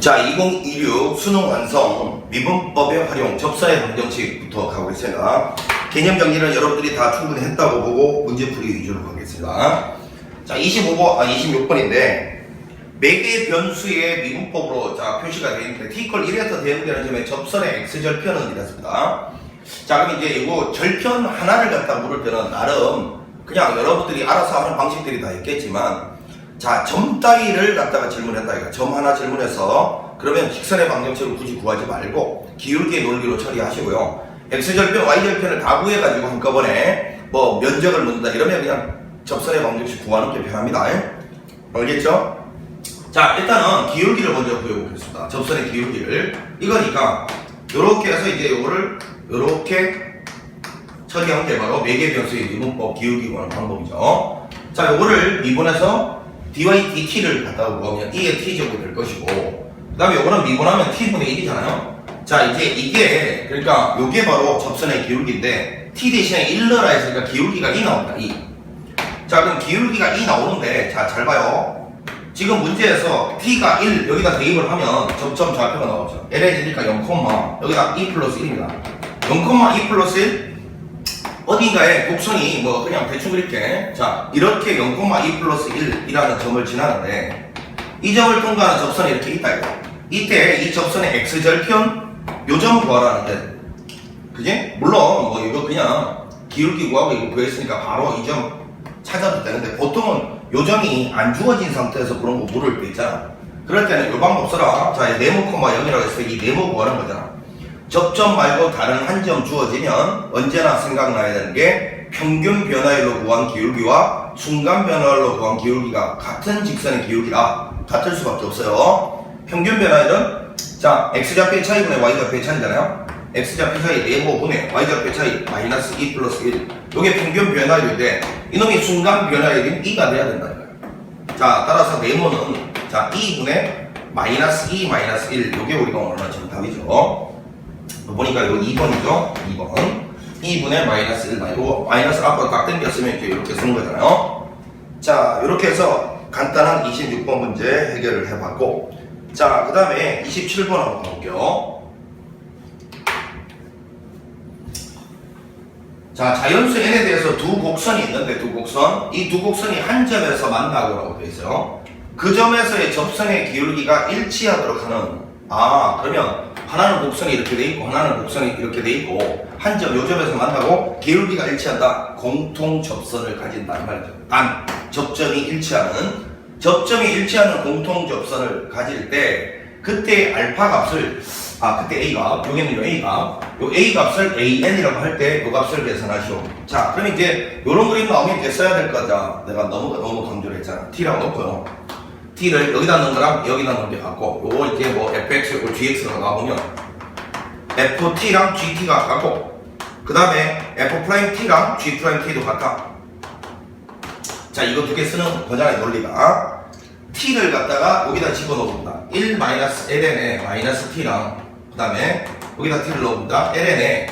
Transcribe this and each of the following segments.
자, 2016 수능 완성 미분법의 활용 접선의 방정식부터 가보겠습니다. 개념 정리는 여러분들이 다 충분히 했다고 보고 문제풀이 위주로 가겠습니다. 자, 26번인데 매개 변수의 미분법으로 자 표시가 되어 있는데 t = 1에서 대응되는 점의 접선의 x절편은 이렇습니다. 자, 그럼 이제 이거 절편 하나를 갖다 물을 때는 나름 그냥 여러분들이 알아서 하는 방식들이 다 있겠지만, 자, 점 따위를 갖다가 질문했다 이거. 점 하나 질문해서 그러면 직선의 방정식을 굳이 구하지 말고 기울기의 논리로 처리하시고요. x절편, y절편을 다 구해가지고 한꺼번에 뭐 면적을 묻는다 이러면 그냥 접선의 방정식 구하는 게 편합니다. 알겠죠? 자, 일단은 기울기를 먼저 구해보겠습니다. 접선의 기울기를. 이거니까 요렇게 해서 이제 요거를 요렇게 처리한 게 바로 매개 변수의 미분법 기울기 구하는 방법이죠. 자, 요거를 미분해서 dy dt를 갖다가 구하면 이게 t제곱이 될 것이고, 그 다음에 요거는 미분하면 t분의 1이잖아요. 자, 이제 이게 그러니까 요게 바로 접선의 기울기인데 t 대신에 1넣으라 했으니까 기울기가 2 나옵니다. 2. 자, 그럼 기울기가 2 나오는데 자, 잘 봐요. 지금 문제에서 t가 1 여기다 대입을 하면 접점 좌표가 나오죠. ln이니까 0, 여기다 2 플러스 1입니다. 0,2 플러스 1 어딘가에 곡선이 뭐 그냥 대충 이렇게 자 이렇게 0,2 플러스 1이라는 점을 지나는데 이 점을 통과하는 접선이 이렇게 있다 이거. 이때 이 접선의 x절편 요 점 구하라는데, 그지? 물론 뭐 이거 그냥 기울기 구하고 이거 구했으니까 바로 이 점 찾아도 되는데 보통은 요 점이 안 주어진 상태에서 그런 거 물을 때 있잖아. 그럴 때는 요 방법 써라. 자, 네모, 0이라고 해서 이 네모 구하는 거잖아. 접점 말고 다른 한 점 주어지면 언제나 생각나야 되는 게 평균 변화율로 구한 기울기와 순간 변화율로 구한 기울기가 같은 직선의 기울기라 같을 수밖에 없어요. 평균 변화율은 자 x좌표의 차이분의 y좌표의 차이잖아요. x좌표 차이 네모분의 y좌표 차이 마이너스 2 플러스 1. 요게 평균 변화율인데 이놈이 순간 변화율인 2가 돼야 된다 이거예요. 자, 따라서 네모는 자 2분의 마이너스 2 마이너스 1. 요게 우리가 원하는 정답이죠. 보니까 이거 2번이죠. 2번 2분의 마이너스 1 이거 마이너스 앞으로 딱 당겼으면 이렇게 쓰는 거잖아요. 자, 이렇게 해서 간단한 26번 문제 해결을 해봤고, 자, 그 다음에 27번 한번 가볼게요. 자, 자연수 n에 대해서 두 곡선이 있는데 두 곡선, 이 두 곡선이 한 점에서 만나고라고 되어 있어요. 그 점에서의 접선의 기울기가 일치하도록 하는, 그러면 하나는 곡선이 이렇게 돼 있고 하나는 곡선이 이렇게 돼 있고 한 점 요 점에서 만나고 기울기가 일치한다. 공통 접선을 가진다 이 말이죠. 단 접점이 일치하는 공통 접선을 가질 때 그때 알파 값을 그때 a 값 여기는 a 값 요 a 값을 an이라고 할 때 요 값을 계산하시오. 자, 그럼 이제 요런 그림 나오면 이제 써야 될 거다. 내가 너무 강조를 했잖아. t라고 놓고요. t를 여기다 넣은 거랑 여기다 넣은 게 같고, 요거 이제 뭐 fx, 요거 gx가 나오면 ft랑 gt가 같고, 그 다음에 f't랑 g't도 같아. 자, 이거 두 개 쓰는 거잖아요, 논리가. t를 갖다가 여기다 집어넣어본다. 1-ln에 마이너스 t랑, 그 다음에 여기다 t를 넣어본다. ln에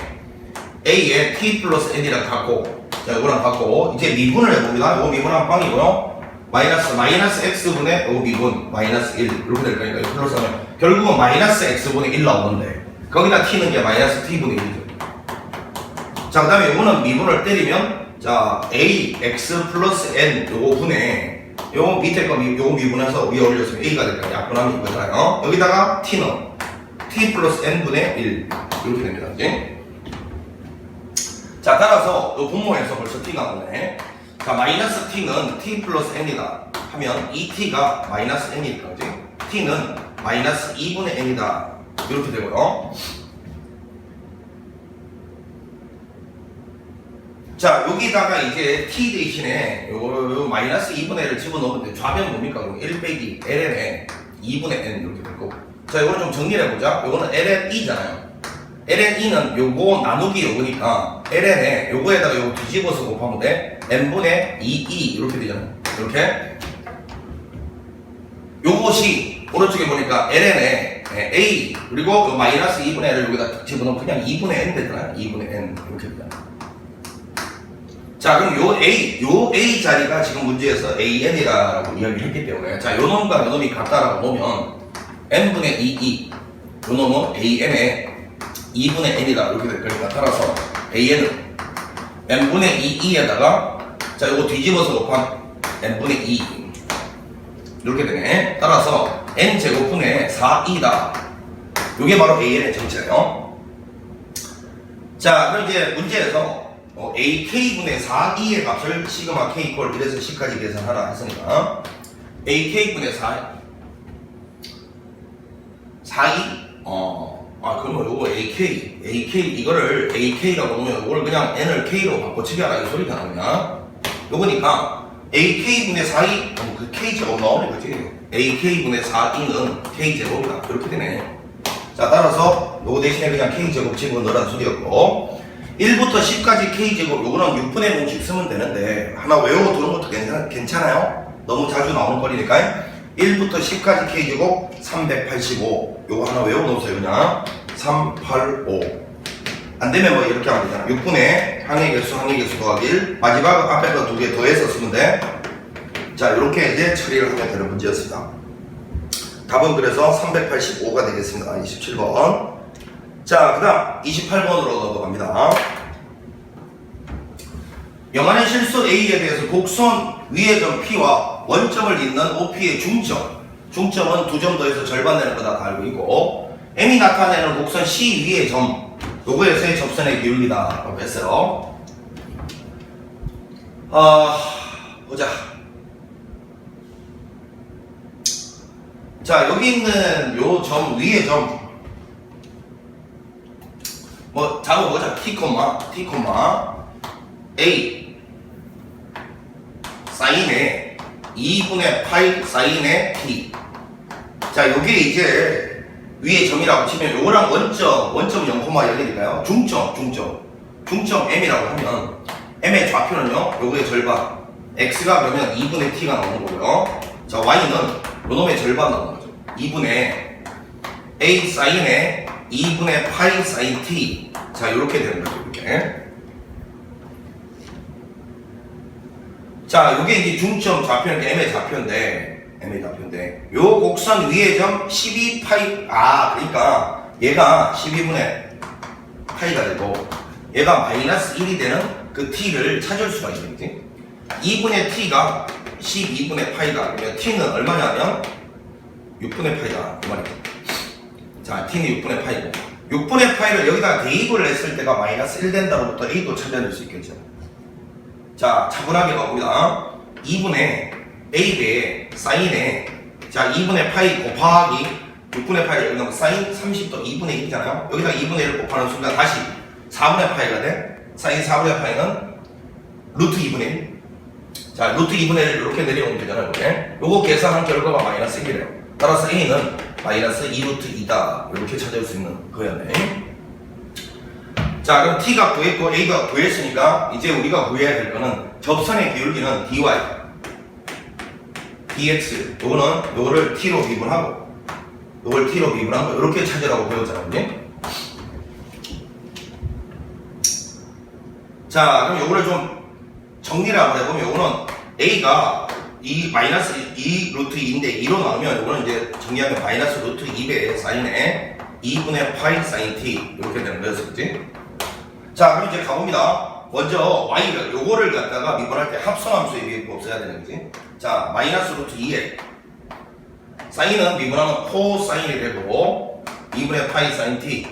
a에 t 플러스 n이랑 같고, 자, 요거랑 같고, 이제 미분을 해봅니다. 요거 미분하면 빵이고요. 마이너스 x분의 미분 마이너스 1 이렇게 될 거니까 이거 플러스 하면 결국은 마이너스 x분의 1 나오는데 거기다 t는 게 마이너스 t분의 1이죠. 자, 그 다음에 이거는 미분을 때리면 자 a x 플러스 n 요거 분의 요거 밑에 거 요거 미분해서 위에 올렸으면 a가 될까 약분하면 이거잖아요. 여기다가 t는 t 플러스 n분의 1 이렇게 됩니다. 이제 자, 따라서 요 분모에서 벌써 t가 나오네. 자, 마이너스 t는 t 플러스 n이다 하면 2t가 마이너스 n이니까 그지? t는 마이너스 2분의 n이다 이렇게 되고요. 자, 여기다가 이제 t 대신에 요 마이너스 2분의 1을 집어넣으면 좌변 뭡니까? 그럼 1 빼기 ln에 2분의 n 이렇게 될 거고. 자, 이거는 좀 정리를 해보자. 요거는 ln2잖아요. ln2는 요거 나누기 요거니까 ln에 요거에다가 요거 뒤집어서 곱하면 돼. n분의 2e 이렇게 되잖아요. 이렇게 요것이 오른쪽에 보니까 ln에 a 그리고 요 마이너스 2분의 n을 여기다 집어넣으면 그냥 2분의 n 되잖아요. 2분의 n 이렇게 되잖아요. 자, 그럼 요 a 자리가 지금 문제에서 an이라고 이야기를 했기 때문에 자, 요 놈과 요 놈이 같다라고 보면 n분의 2e 요 놈은 an의 2분의 n이다 이렇게 될 거니까 따라서 an은 n분의 2e에다가 자 요거 뒤집어서 곱한 n분의 2 이렇게 되네. 따라서 n제곱분의 4e다. 요게 바로 an의 정체예요. 자 그럼 이제 문제에서 ak분의 4e의 값을 시그마 k 이퀄 1에서 10까지 계산하라 했으니까 ak분의 4e 그러면 요거 AK 이거를 AK라고 놓으면 요걸 그냥 N을 K로 바꿔치기 하라 이 소리가 나오냐 요거니까 AK분의 4E 그 K제곱 나오네 그치 AK분의 4E는 K제곱이다 이렇게 되네. 자 따라서 요거 대신에 그냥 K제곱 집어넣으라는 소리였고 1부터 10까지 K제곱 요거는 6분의 공식 쓰면 되는데 하나 외워두는 것도 괜찮아요. 너무 자주 나오는 거리니까 1부터 10까지 K제곱 385 요거 하나 외워놓으세요. 그냥 385 안되면 뭐 이렇게 하면 되잖아. 6분의 항해개수 더하기 1 마지막 앞에 거 2개 더해서 쓰면 돼. 자 이렇게 이제 처리를 하면 되는 문제였습니다. 답은 그래서 385가 되겠습니다. 27번. 자 그 다음 28번으로 넘어갑니다. 영화는 실수 A에 대해서 곡선 위의 점 P와 원점을 잇는 OP의 중점은 2점 더해서 절반 내는 거다 다 알고 있고 M이 나타내는 곡선 C 위의 점 요거에서의 접선의 기울기다 라고 했어요. 보자. 자 여기 있는 요 점 위의 점 뭐 잡아보자. T, A 사인의 2분의 파이 사인의 T. 자 요게 이제 위에 점이라고 치면 요거랑 원점 0,0이니까요 중점 M이라고 하면 M의 좌표는요 요거의 절반 X가 그러면 2분의 T가 나오는 거고요. 자 Y는 요놈의 절반 나오는 거죠. 2분의 A 사인의 2분의 파이 사인 T. 자 요렇게 되는 거죠. 이렇게. 자 요게 이제 중점 좌표니까 M의 좌표인데 요 곡선 위의 점 12파이 그러니까 얘가 12분의 파이가 되고 얘가 마이너스 1이 되는 그 T를 찾을 수가 있는 거지. 2분의 T가 12분의 파이다. 그러면 T는 얼마냐면 6분의 파이다 그 말이죠. 자 T는 6분의 파이고 6분의 파이를 여기다 대입을 했을 때가 마이너스 1 된다로부터 A도 찾아낼 수 있겠죠. 자 차분하게 가봅니다. 2분의 A배의 사인에 자 2분의 파이 곱하기 6분의 파이를 여기다 사인 30도 2분의 1이잖아요. 여기다 2분의 1을 곱하는 순간 다시 4분의 파이가 돼. 사인 4분의 파이는 루트 2분의 1. 자 루트 2분의 1 이렇게 내려오면 되잖아요. 이렇게. 요거 계산한 결과가 마이너스 1이래요. 따라서 A는 마이너스 2루트 2다 이렇게 찾을 수 있는 거였네. 자 그럼 T가 구했고 A가 구했으니까 이제 우리가 구해야 될 거는 접선의 기울기는 dy dx 요거를 T로 미분하고 요걸 T로 미분하고 이렇게 찾으라고 배웠잖아요. 자 그럼 요거를 좀 정리를 한번 해보면 요거는 A가 이 마이너스 2 루트 2인데 2로 나오면 요거는 이제 정리하면 마이너스 루트 2배 사인에 2분의 파이 사인 T 이렇게 되는 거였었지. 자 그럼 이제 가봅니다. 먼저 y를 요거를 갖다가 미분할 때 합성함수에 비해 없어야 되는 거지. 자 마이너스 루트 2에 사인은 미분하면 코사인이 되고 2분의 파이 사인 T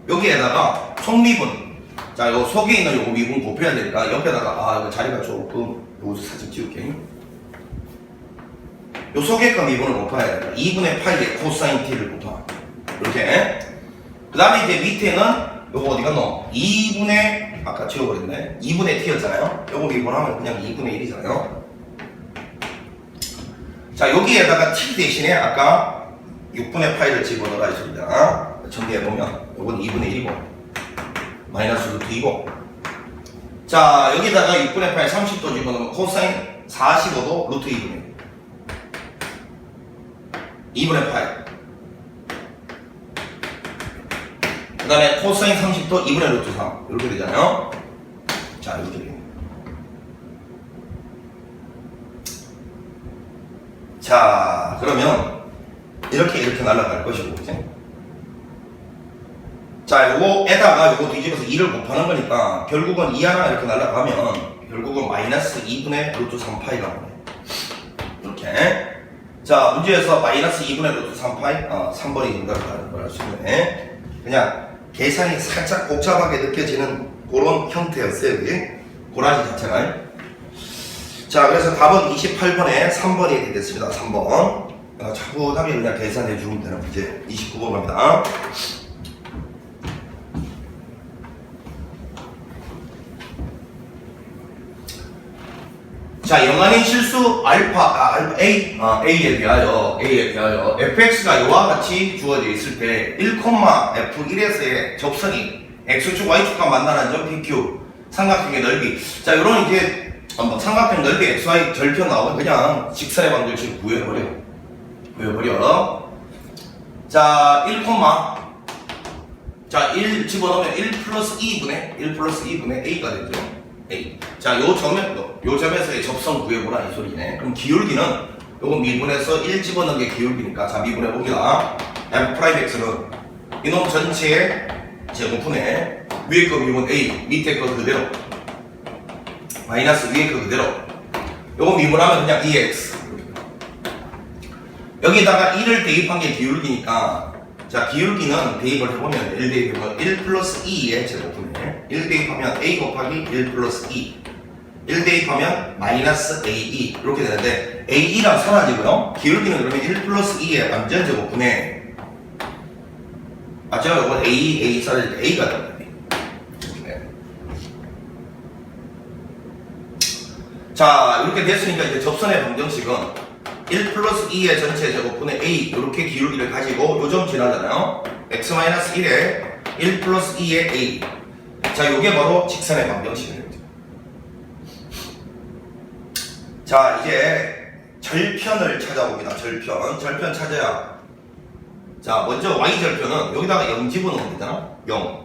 여기에다가 속미분 자 요 속에 있는 요거 미분 곱해야 되니까 옆에다가 이거 자리가 조금 요거 살짝 지울게. 요 속에 거 미분을 곱해야 된다. 2분의 파이에 코사인 T를 곱하 이렇게. 그 다음에 이제 밑에는 요거 어디 갔노? 2분의 아까 지워버렸네. 2분의 T였잖아요. 요거 미분하면 그냥 2분의 1이잖아요. 자 여기에다가 T 대신에 아까 6분의 파이를 집어넣어라 했습니다. 정리해보면 요건 2분의 1이고 마이너스 루트 2고 자 여기다가 6분의 파이 30도 집어넣으면 코사인 45도 루트 2분의 2분의 파이 그 다음에 코사인 30도 2분의 루트 3 이렇게 되잖아요. 자 이렇게 됩니다. 자 그러면 이렇게 날아갈 것이고, 그치? 자, 요거에다가 요거 뒤집어서 2를 곱하는 거니까 결국은 2 하나 이렇게 날아가면 결국은 마이너스 2분의 루트 3파이가 나오네. 이렇게. 자, 문제에서 마이너스 2분의 루트 3파이, 3번이 정답을 할 수 있네. 그냥 계산이 살짝 복잡하게 느껴지는 그런 형태였어요, 그게. 고라지 자체가. 자, 그래서 답은 28번에 3번이 되겠습니다. 3번. 차분하게 그냥 계산해 주면 되는 문제. 29번 갑니다. 자, 영한인 실수 알파 A에 대하여 fx가 이와 같이 주어져 있을 때 1,f1에서의 접선이 x축 y축과 만나는 점 PQ 삼각형의 넓이. 자, 요런 이제 삼각형 넓이 xy 절편 나오면 그냥 직선의 방정식 구해버려. 자, 1 집어넣으면 1 플러스 2분의 A가 되죠. A. 자, 요 점에서의 접선 구해보라 이 소리네. 그럼 기울기는 요거 미분해서 1 집어넣은 게 기울기니까, 자, 미분해 봅니다. F'X는 이놈 전체의 제곱분의 위에 거 미분 A, 밑에 거 그대로 마이너스 위에 거 그대로. 요거 미분하면 그냥 2X. 여기다가 1을 대입한 게 기울기니까, 자, 기울기는 대입을 해보면 1 대입하면 1 플러스 2의 제곱분이에요. 1 대입하면 A 곱하기 1 플러스 2. 1 대입하면 마이너스 AE. 이렇게 되는데, AE랑 사라지고요. 기울기는 그러면 1 플러스 2의 완전 제곱분에, 맞죠? 이건 A 사라질 때 A가 됩니다. 자, 이렇게 됐으니까 이제 접선의 방정식은 1 플러스 2의 전체 제곱분의 A 이렇게 기울기를 가지고 요점 지나잖아요. x-1에 1 플러스 2의 A. 자, 요게 바로 직선의 방정식입니다. 자, 이제 절편을 찾아봅니다. 절편 찾아야. 자, 먼저 y절편은 여기다가 0 집어넣으면 되잖아. 0.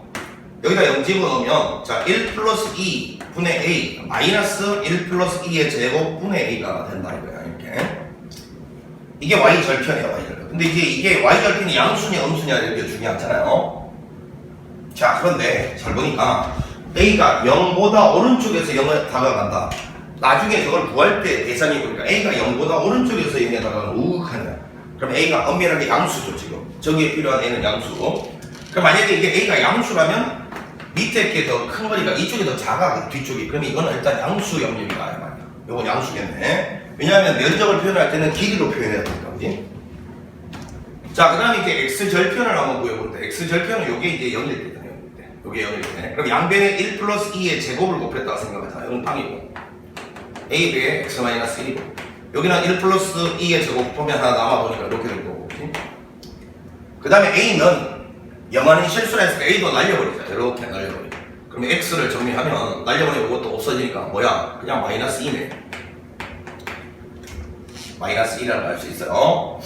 여기다 0 집어넣으면, 자, 1 플러스 2 분의 A 마이너스 1 플러스 2의 제곱 분의 A가 된다 이거야. 이렇게. 이게 y절편이에요, y절편. 근데 이제 이게 y절편이 양수냐 음수냐 이렇게 중요하잖아요. 자, 그런데 잘 보니까 A가 0보다 오른쪽에서 0에 다가간다. 나중에 저걸 구할 때 계산이 보니까 A가 0보다 오른쪽에서 0에 다가가면 우극하냐. 그럼 A가 엄밀하게 양수죠, 지금. 저기에 필요한 A는 양수. 그럼 만약에 이게 A가 양수라면 밑에 게 더 큰 거니까 이쪽이 더 작아, 뒤쪽이. 그러면 이거는 일단 양수 영역이다, 이 말이야. 이건 양수겠네. 왜냐하면 면적을 표현할 때는 길이로 표현해야 되니까, 그지? 자, 그 다음에 이제 x절편을 한번 구해볼 때, x절편은 요게 이제 0일 때잖아요. 요게 0일 때. 그럼 양변에 1 플러스 2의 제곱을 곱했다고 생각하자. 이건 빵이고. a배에 x-1이고. 여기는 1 플러스 2의 제곱 보면 하나 남아보니까 이렇게 될 거고. 그 다음에 a는 영원히 실수를 했으니까 a도 날려버리자. 이렇게 날려버리자. 그럼 x를 정리하면 날려버리면 이것도 없어지니까 뭐야? 그냥 마이너스 2네. 마이너스 1이라고 할 수 있어요.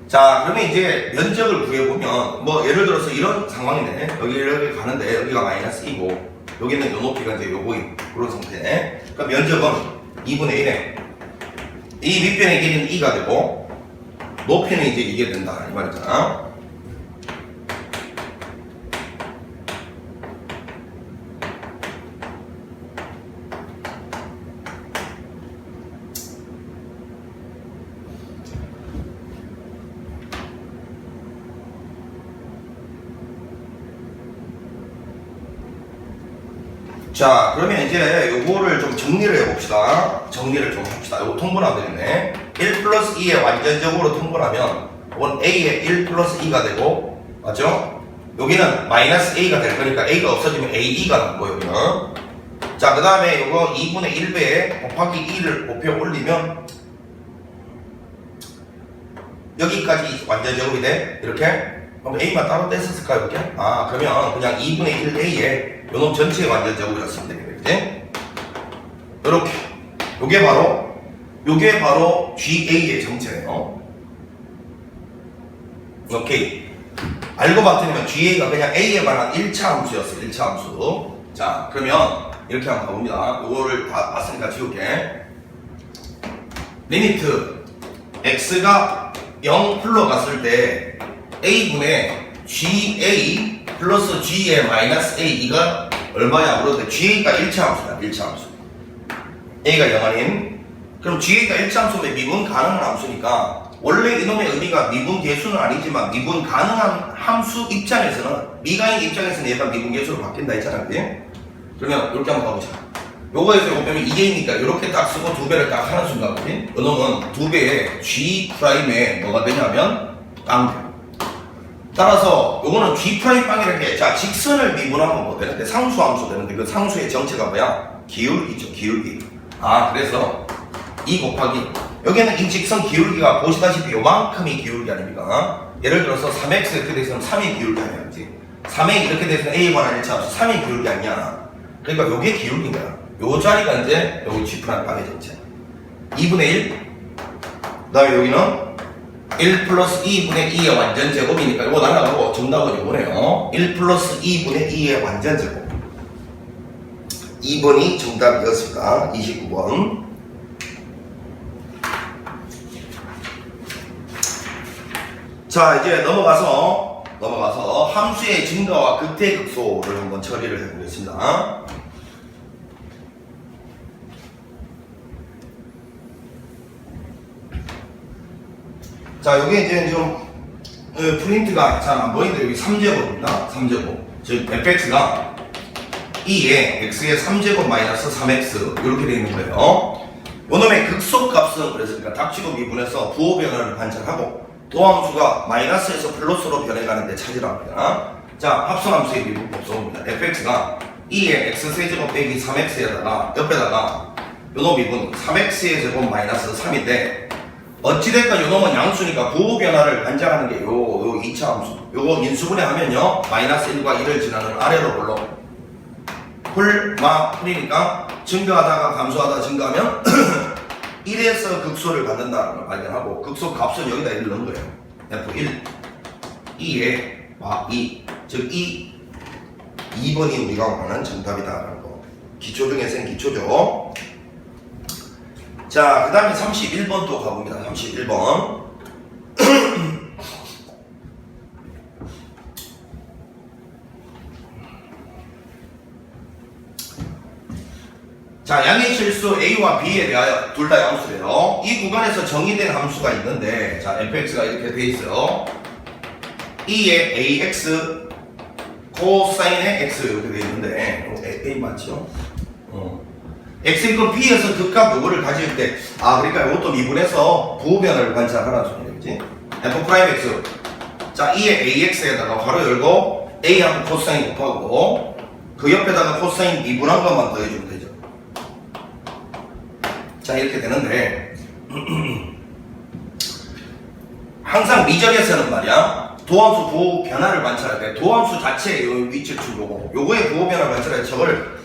자, 그러면 이제 면적을 구해보면, 뭐 예를 들어서 이런 상황이네. 여기를 가는데 여기가 마이너스 2고 여기는 요 높이가 이제 요거인 그런 상태네. 그러니까 면적은 2분의 1에 이 밑변의 길이는 2가 되고 높이는 이제 이게 된다 이 말이잖아. 자, 그러면 이제 요거를 좀 정리를 해봅시다. 정리를 좀 합시다. 요거 통분하면 되겠네. 1 플러스 2에 완전적으로 통분하면 이건 A에 1 플러스 2가 되고, 맞죠? 여기는 마이너스 A가 될 거니까 A가 없어지면 AE가 남고, 여기는. 자, 그 다음에 요거 2분의 1배에 곱하기 2를 곱해 올리면 여기까지 완전적으로 돼? 이렇게? 그럼 A만 따로 뗐었을까요, 이렇게? 아, 그러면 그냥 2분의 1A에 요놈 전체의 완전적으로 였으면 되겠지? 이렇게. 요게 바로 GA의 정체예요. 오케이. 알고 봤더니 GA가 그냥 A에 관한 1차 함수였어. 1차 함수. 자, 그러면 이렇게 한번 가봅니다. 요거를 다 봤으니까 지울게. 리미트 x가 0 풀러 갔을 때 A분의 GA 플러스 G의 마이너스 A 이가 얼마냐 물었는데 GA가 1차 함수다. 1차 함수. A가 0 아닌. 그럼 GA가 1차 함수면 미분 가능한 함수니까 원래 이놈의 의미가 미분 계수는 아니지만 미분 가능한 함수 입장에서는 미가인 입장에서는 얘가 미분 계수로 바뀐다 했잖아. 그지? 그러면 이렇게 한번 가보자. 요거에서 요거 빼면 2개이니까 이렇게 딱 쓰고 2배를 딱 하는 순간 그지? 이놈은 2배의 G'에 뭐가 되냐면 빵. 따라서 요거는 G'빵이라는 게 자 직선을 미분하면 뭐 되는데 상수함수 되는데 그 상수의 정체가 뭐야? 기울기죠. 기울기. 아 그래서 2 곱하기 여기는 이 직선 기울기가 보시다시피 요만큼이 기울기 아닙니까? 예를 들어서 3x 이렇게 돼 있으면 3이 기울기 아니야. 그치? 3에 이렇게 돼 있으면 A에 관한 1차 함수 3이 기울기 아니야. 그러니까 요게 기울기인 거야. 요 자리가 이제 여기 G'빵의 정체 2분의 1 그 다음에 여기는 1 플러스 2분의 2의 완전 제곱이니까 이거 날라가고 정답은 요거네요. 1 플러스 2분의 2의 완전 제곱 2번이 정답이었습니다. 29번. 자 이제 넘어가서 함수의 증가와 극대극소를 한번 처리를 해보겠습니다. 자 여기 이제 좀 프린트가 잘 안 보이는데 여기 3제곱입니다. 3제곱 즉 fx가 2에 x의 3제곱 마이너스 3x 이렇게 되어 있는 거예요. 요놈의 극소값은 그래서 닥치고 미분해서 부호 변화를 관찰하고 도함수가 마이너스에서 플러스로 변해가는데 찾으랍니다. 자 합성함수의 미분법 써봅니다. fx가 2의 x세제곱 빼기 3x에다가 옆에다가 요놈 미분 3x의 제곱 마이너스 3인데 어찌됐건 요놈은 양수니까 부호 변화를 관장하는 게 요 2차 함수. 요거 인수분해 하면요. 마이너스 1과 1을 지나는 아래로 올라. 풀이니까 증가하다가 감소하다가 증가하면 1에서 극소를 갖는다는 걸 발견하고 극소 값은 여기다 1을 넣은 거예요. F1 2에 2 즉 2번이 우리가 원하는 정답이다라는 거. 기초 중에서는 기초죠. 자, 그 다음에 31번 또 가봅니다. 31번. 자, 양의 실수 A와 B에 대하여 둘 다 양수래요. 이 구간에서 정의된 함수가 있는데, 자, fx가 이렇게 돼 있어요. 2의 ax 코사인의 x 이렇게 돼 있는데, A 맞죠? x b에서 극값 요거를 가질 때, 그러니까 이것도 미분해서 부호변화를 관찰하라는 소리네, 그지? f'(x) 자, 2의 ax에다가 괄호 열고 a하고 코사인 곱하고 그 옆에다가 코사인 미분한 것만 더해주면 되죠. 자, 이렇게 되는데 항상 미적에서는 말이야 도함수 부호 변화를 관찰할 때 도함수 자체의 위치를 주고 요거의 부호 변화를 관찰할 때 저걸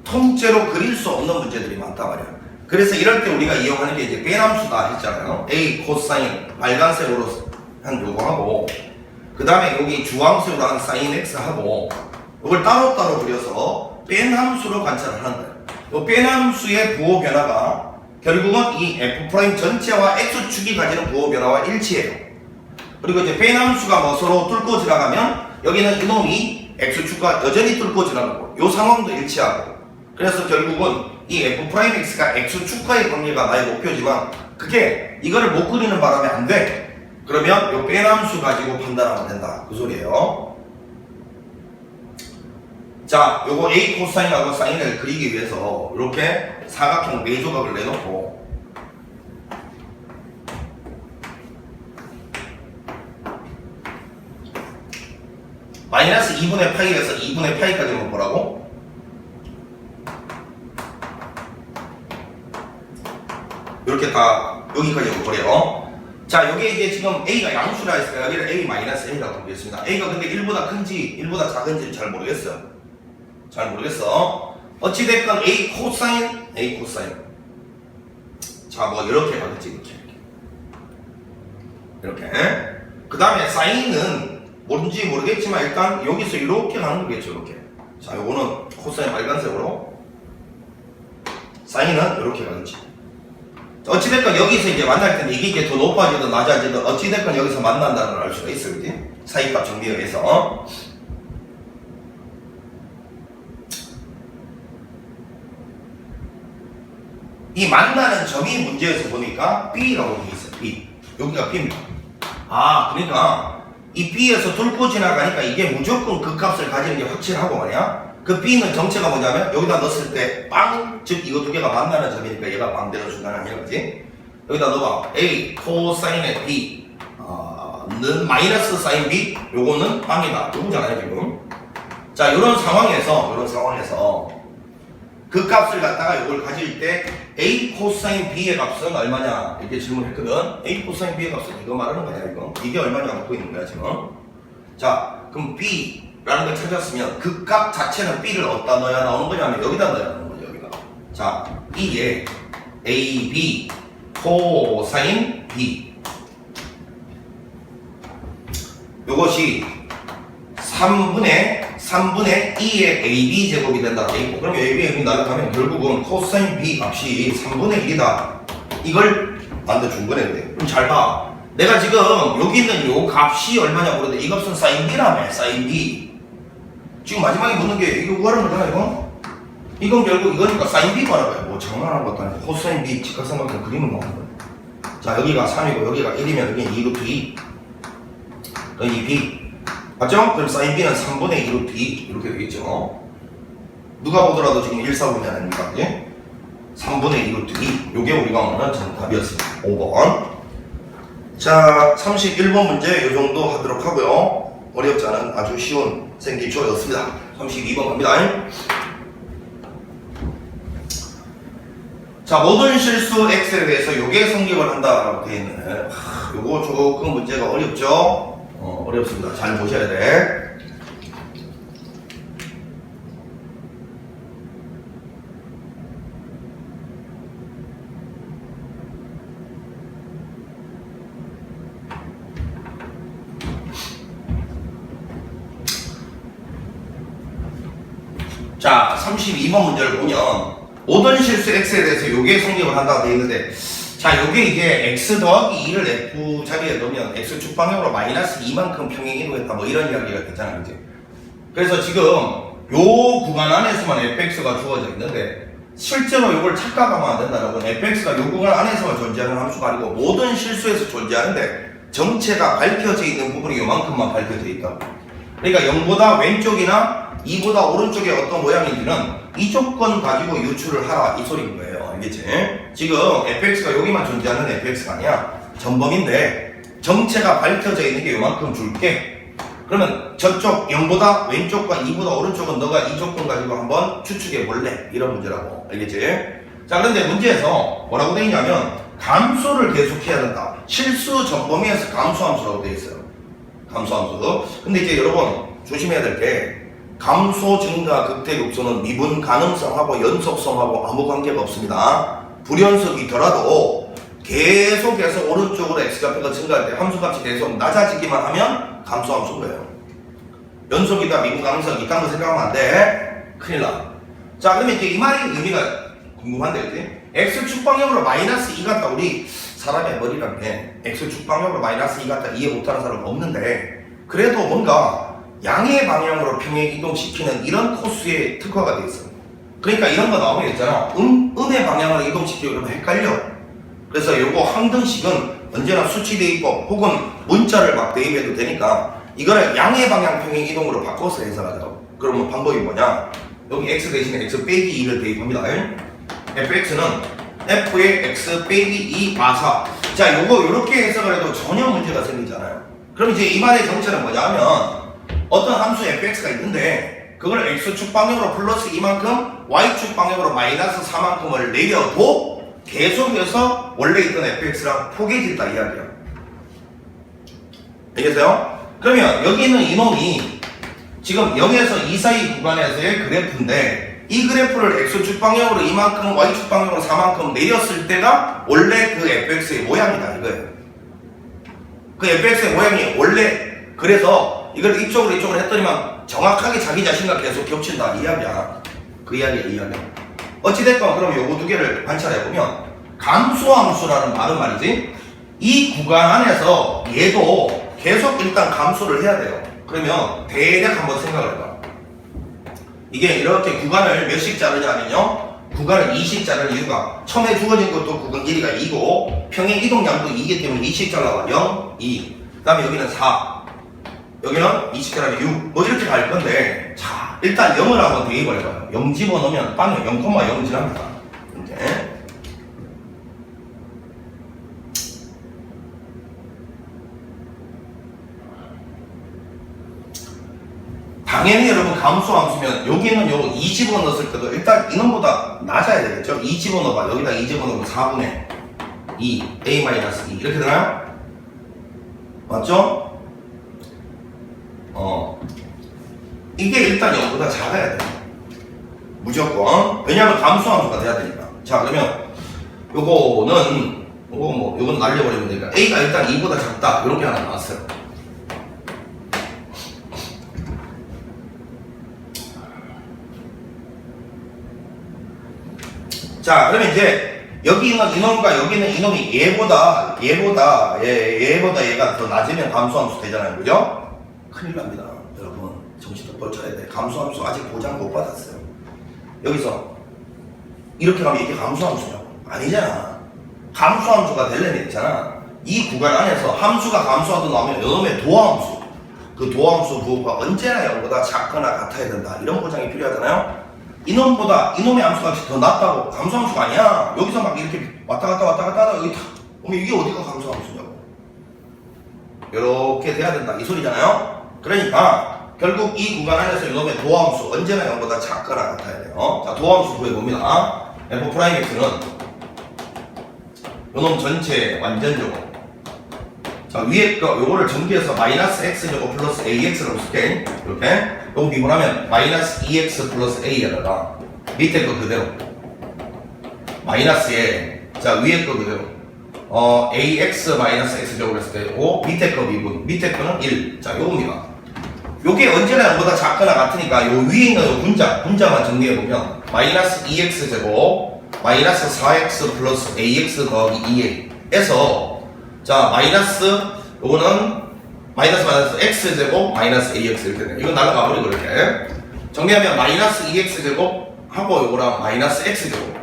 통째로 그릴 수 없는 문제들이 많단 말이야. 그래서 이럴 때 우리가 이용하는 게 이제 빼남수다 했잖아요. A 코사인 빨간색으로 한 요거 하고 그 다음에 여기 주황색으로 한 사인 x 하고 이걸 따로따로 그려서 빼남수로 관찰을 하는 거예요. 이 빼남수의 부호 변화가 결국은 이 f' 전체와 x축이 가지는 부호 변화와 일치해요. 그리고 이제 빼남수가 뭐 서로 뚫고 지나가면 여기는 이놈이 x축과 여전히 뚫고 지나가고 이 상황도 일치하고 그래서 결국은 이 f'x가 x축과의 관계가 나의 목표지만 그게 이거를 못 그리는 바람에 안 돼. 그러면 이 빼남수 가지고 판단하면 된다. 그 소리예요. 자, 요거 A 코사인하고 사인을 그리기 위해서 이렇게 사각형 4조각을 내놓고 마이너스 2분의 파이에서 2분의 파이까지는 뭐라고? 이렇게 다 여기까지 오고요. 자, 여기에 이제 지금 A가 양수라 했으니까 여기를 A 마이너스 A라고 보겠습니다. A가 근데 1보다 큰지 1보다 작은지는 잘 모르겠어요. 어찌됐건 A 코사인 자, 뭐 이렇게 가겠지. 이렇게 그 다음에 사인은 뭔지 모르겠지만 일단 여기서 이렇게 가는 거겠죠. 이렇게. 자, 요거는 코사인 빨간색으로, 사인은 이렇게 가겠지. 어찌됐건 여기서 이제 만날 텐데 이게 이제 더 높아지든 낮아지든 어찌됐건 여기서 만난다는 걸 알 수가 있어요. 그지? 사이값 정비에 의해서. 이 만나는 점이 문제에서 보니까 B라고 되어 있어요. B. 여기가 B입니다. 아, 그러니까 이 B에서 뚫고 지나가니까 이게 무조건 그 값을 가지는 게 확실하고 말이야. 그 B는 정체가 뭐냐면 여기다 넣었을 때 빵! 즉 이거 두 개가 만나는 점이니까 얘가 빵 되는 순간 아니야. 그지? 여기다 넣어봐. A 코사인의 B 는 마이너스 사인 B, 요거는 빵이다. 요거잖아요 지금. 자, 요런 상황에서 그 값을 갖다가 요걸 가질 때 A 코사인 B의 값은 얼마냐 이렇게 질문했거든. A 코사인 B의 값은 이거 말하는 거냐 이거. 이게 얼마냐 묻고 있는 거야 지금. 자, 그럼 B라는 걸 찾았으면 그 값 자체는 B를 어디다 넣어야 나오는 거냐면 여기다 넣어야 나오는 거죠. 여기다. 자, B에 A, B 코사인 B, 요것이 3분의 2의 AB 제곱이 된다 돼 있고, 그럼 AB 날아가면 결국은 코사인 B 값이 3분의 1이다. 이걸 만들어준 거네. 그럼 잘 봐. 내가 지금 여기 있는 요 값이 얼마냐 그러는데 이 값은 사인 B라며. 사인 B. 지금 마지막에 묻는 게 이거 구하는 거잖아 이거. 이건 결국 이거니까 사인 B 구하라고요. 뭐 장난하는 것도 아니고 코사인 B 직각삼각형 그림은 나오는 거야. 자, 여기가 3이고 여기가 1이면 여기 2루트 2. 여기 B. 맞죠? 그럼 사인 B는 3분의 2루트 2 이렇게 되겠죠. 누가 보더라도 지금 1사분이 아닙니까? 예? 3분의 2루트 2. 요게 우리가 원하는 정답이었습니다. 5번. 자, 31번 문제 요 정도 하도록 하고요. 어렵지 않은 아주 쉬운 생기초였습니다. 32번 갑니다. 자, 모든 실수 x에 대해서 요게 성립을 한다라고 되어 있는. 요거 조금 문제가 어렵죠? 어렵습니다. 잘 보셔야 돼. 자, 32번 문제를 보면 모든 실수 x에 대해서 요게 성립을 한다고 되어 있는데, 자, 요게 이제 x 더하기 2를 f 자리에 넣으면 x 축방향으로 마이너스 2만큼 평행 이동했다 뭐 이런 이야기가 됐잖아요. 이제. 그래서 지금 요 구간 안에서만 fx가 주어져 있는데 실제로 요걸 착각하면 안 된다라고. fx가 요 구간 안에서만 존재하는 함수가 아니고 모든 실수에서 존재하는데 정체가 밝혀져 있는 부분이 요만큼만 밝혀져 있다. 그러니까 0보다 왼쪽이나 2보다 오른쪽에 어떤 모양인지는 이 조건 가지고 유추를 하라 이 소리인 거예요. 알겠지? 지금 fx가 여기만 존재하는 fx가 아니야. 전범인데 정체가 밝혀져 있는 게 요만큼 줄게. 그러면 저쪽 0보다 왼쪽과 2보다 오른쪽은 너가 이 조건 가지고 한번 추측해 볼래? 이런 문제라고. 알겠지? 자, 그런데 문제에서 뭐라고 되어 있냐면 감소를 계속해야 된다. 실수 전범위에서 감소함수라고 되어 있어요. 감소함수. 근데 이제 여러분 조심해야 될 게 감소, 증가, 극대, 극소는 미분 가능성하고 연속성하고 아무 관계가 없습니다. 불연속이더라도 계속해서 오른쪽으로 x좌표가 증가할 때 함수값이 계속 낮아지기만 하면 감소함수인 거예요. 연속이다, 미분 가능성 이딴 거 생각하면 안 돼. 큰일 나. 자, 그러면 이제 이 말의 의미가 궁금한데, 그지? x축 방향으로 마이너스 2 같다. 우리 사람의 머리란 게 x축 방향으로 마이너스 2 같다 이해 못하는 사람은 없는데, 그래도 뭔가 양의 방향으로 평행 이동시키는 이런 코스에 특화가 되어 있어요. 그러니까 이런 거 나오면 있잖아. 음의 방향으로 이동시키고 이러면 헷갈려. 그래서 요거 항등식은 언제나 수치 대입법 혹은 문자를 막 대입해도 되니까 이거를 양의 방향 평행 이동으로 바꿔서 해석하자고. 그러면 방법이 뭐냐? 여기 x 대신에 x 빼기 2를 대입합니다. fx는 f의 x 빼기 2 마사. 자, 요거 요렇게 해석을 해도 전혀 문제가 생기잖아요. 그럼 이제 이 말의 정체는 뭐냐면 어떤 함수 fx가 있는데 그걸 x축 방향으로 플러스 2만큼 y축 방향으로 마이너스 4만큼을 내려도 계속해서 원래 있던 fx랑 포개진다 이야기야. 알겠어요? 그러면 여기 있는 이놈이 지금 0에서 2 사이 구간에서의 그래프인데 이 그래프를 x축 방향으로 이만큼 y축 방향으로 4만큼 내렸을 때가 원래 그 fx의 모양이다 이거예요. 그 fx의 모양이 원래 그래서 이걸 이쪽으로 했더니만 정확하게 자기 자신과 계속 겹친다 이야기야. 그 이야기야, 이 이야기야. 어찌됐건 그럼 요거 두 개를 관찰해보면 감소함수라는 말은 말이지 이 구간 안에서 얘도 계속 일단 감소를 해야 돼요. 그러면 대략 한번 생각을 해봐. 이게 이렇게 구간을 몇씩 자르냐면요, 구간을 2씩 자르는 이유가 처음에 주어진 것도 구간 길이가 2고 평행 이동량도 2이기 때문에 2씩 잘라봐. 0, 2. 그 다음에 여기는 4, 여기는 2씩 잘라면 6. 뭐 이렇게 갈 건데, 자 일단 0을 한번 대입을 해봐요. 0 집어넣으면 빵은 0,0 지납니다. 이렇게. 당연히 여러분 감소함수면 여기는 요 2 집어넣었을 때도 일단 이놈보다 낮아야 되겠죠. 2 집어넣어봐. 여기다 2 집어넣으면 4분의 2 a-2 이렇게 되나요? 맞죠? 이게 일단 0보다 작아야 돼. 무조건. 왜냐하면 감소함수가 돼야 되니까. 자 그러면 요거는 날려버리면 되니까 a가 일단 2보다 작다. 이렇게 하나 나왔어요. 자 그러면 이제 여기 있는 이놈과 여기 있는 이놈이 얘보다 얘가 더 낮으면 감소함수 되잖아요. 그죠? 큰일 납니다. 여러분 정신 똑바로 차려야 돼. 감소함수 아직 보장 못 받았어요. 여기서 이렇게 가면 이게 감소함수냐고? 아니잖아. 감소함수가 되려면 있잖아. 이 구간 안에서 함수가 감소하도 나오면 이놈의 도함수, 그 도함수 부호가 언제나 0보다 작거나 같아야 된다. 이런 보장이 필요하잖아요. 이놈보다 이놈의 함수가 더 낫다고 감소함수가 아니야. 여기서 막 이렇게 왔다 갔다 하다 여기 탁 오면 이게 어디가 감소함수냐고. 이렇게 돼야 된다 이 소리잖아요. 그러니까 결국 이 구간 안에서 이놈의 도함수 언제나 0보다 작거나 같아야 돼요. 자 도함수 구해봅니다. f'x는 요놈 전체 완전제곱. 자 위에 거 요거를 전개해서 마이너스 x제곱 플러스 ax라고 쓸게. 이렇게 요거 미분하면 마이너스 2x 플러스 a에다가 밑에 거 그대로 마이너스에 자 위에 거 그대로 ax 마이너스 x제곱을 했을 때 요거 밑에 거 미분, 밑에 거는 1. 자 요겁니다. 요게 언제나 0보다 작거나 같으니까 요 위에 있는 요 분자만 정리해보면 마이너스 2x제곱 마이너스 4x 플러스 ax 더하기 2a에서 자 마이너스 요거는 마이너스 x제곱 마이너스 ax 이렇게 돼요. 이건 날아가 버리고 이렇게 정리하면 마이너스 2x제곱 하고 요거랑 마이너스 x제곱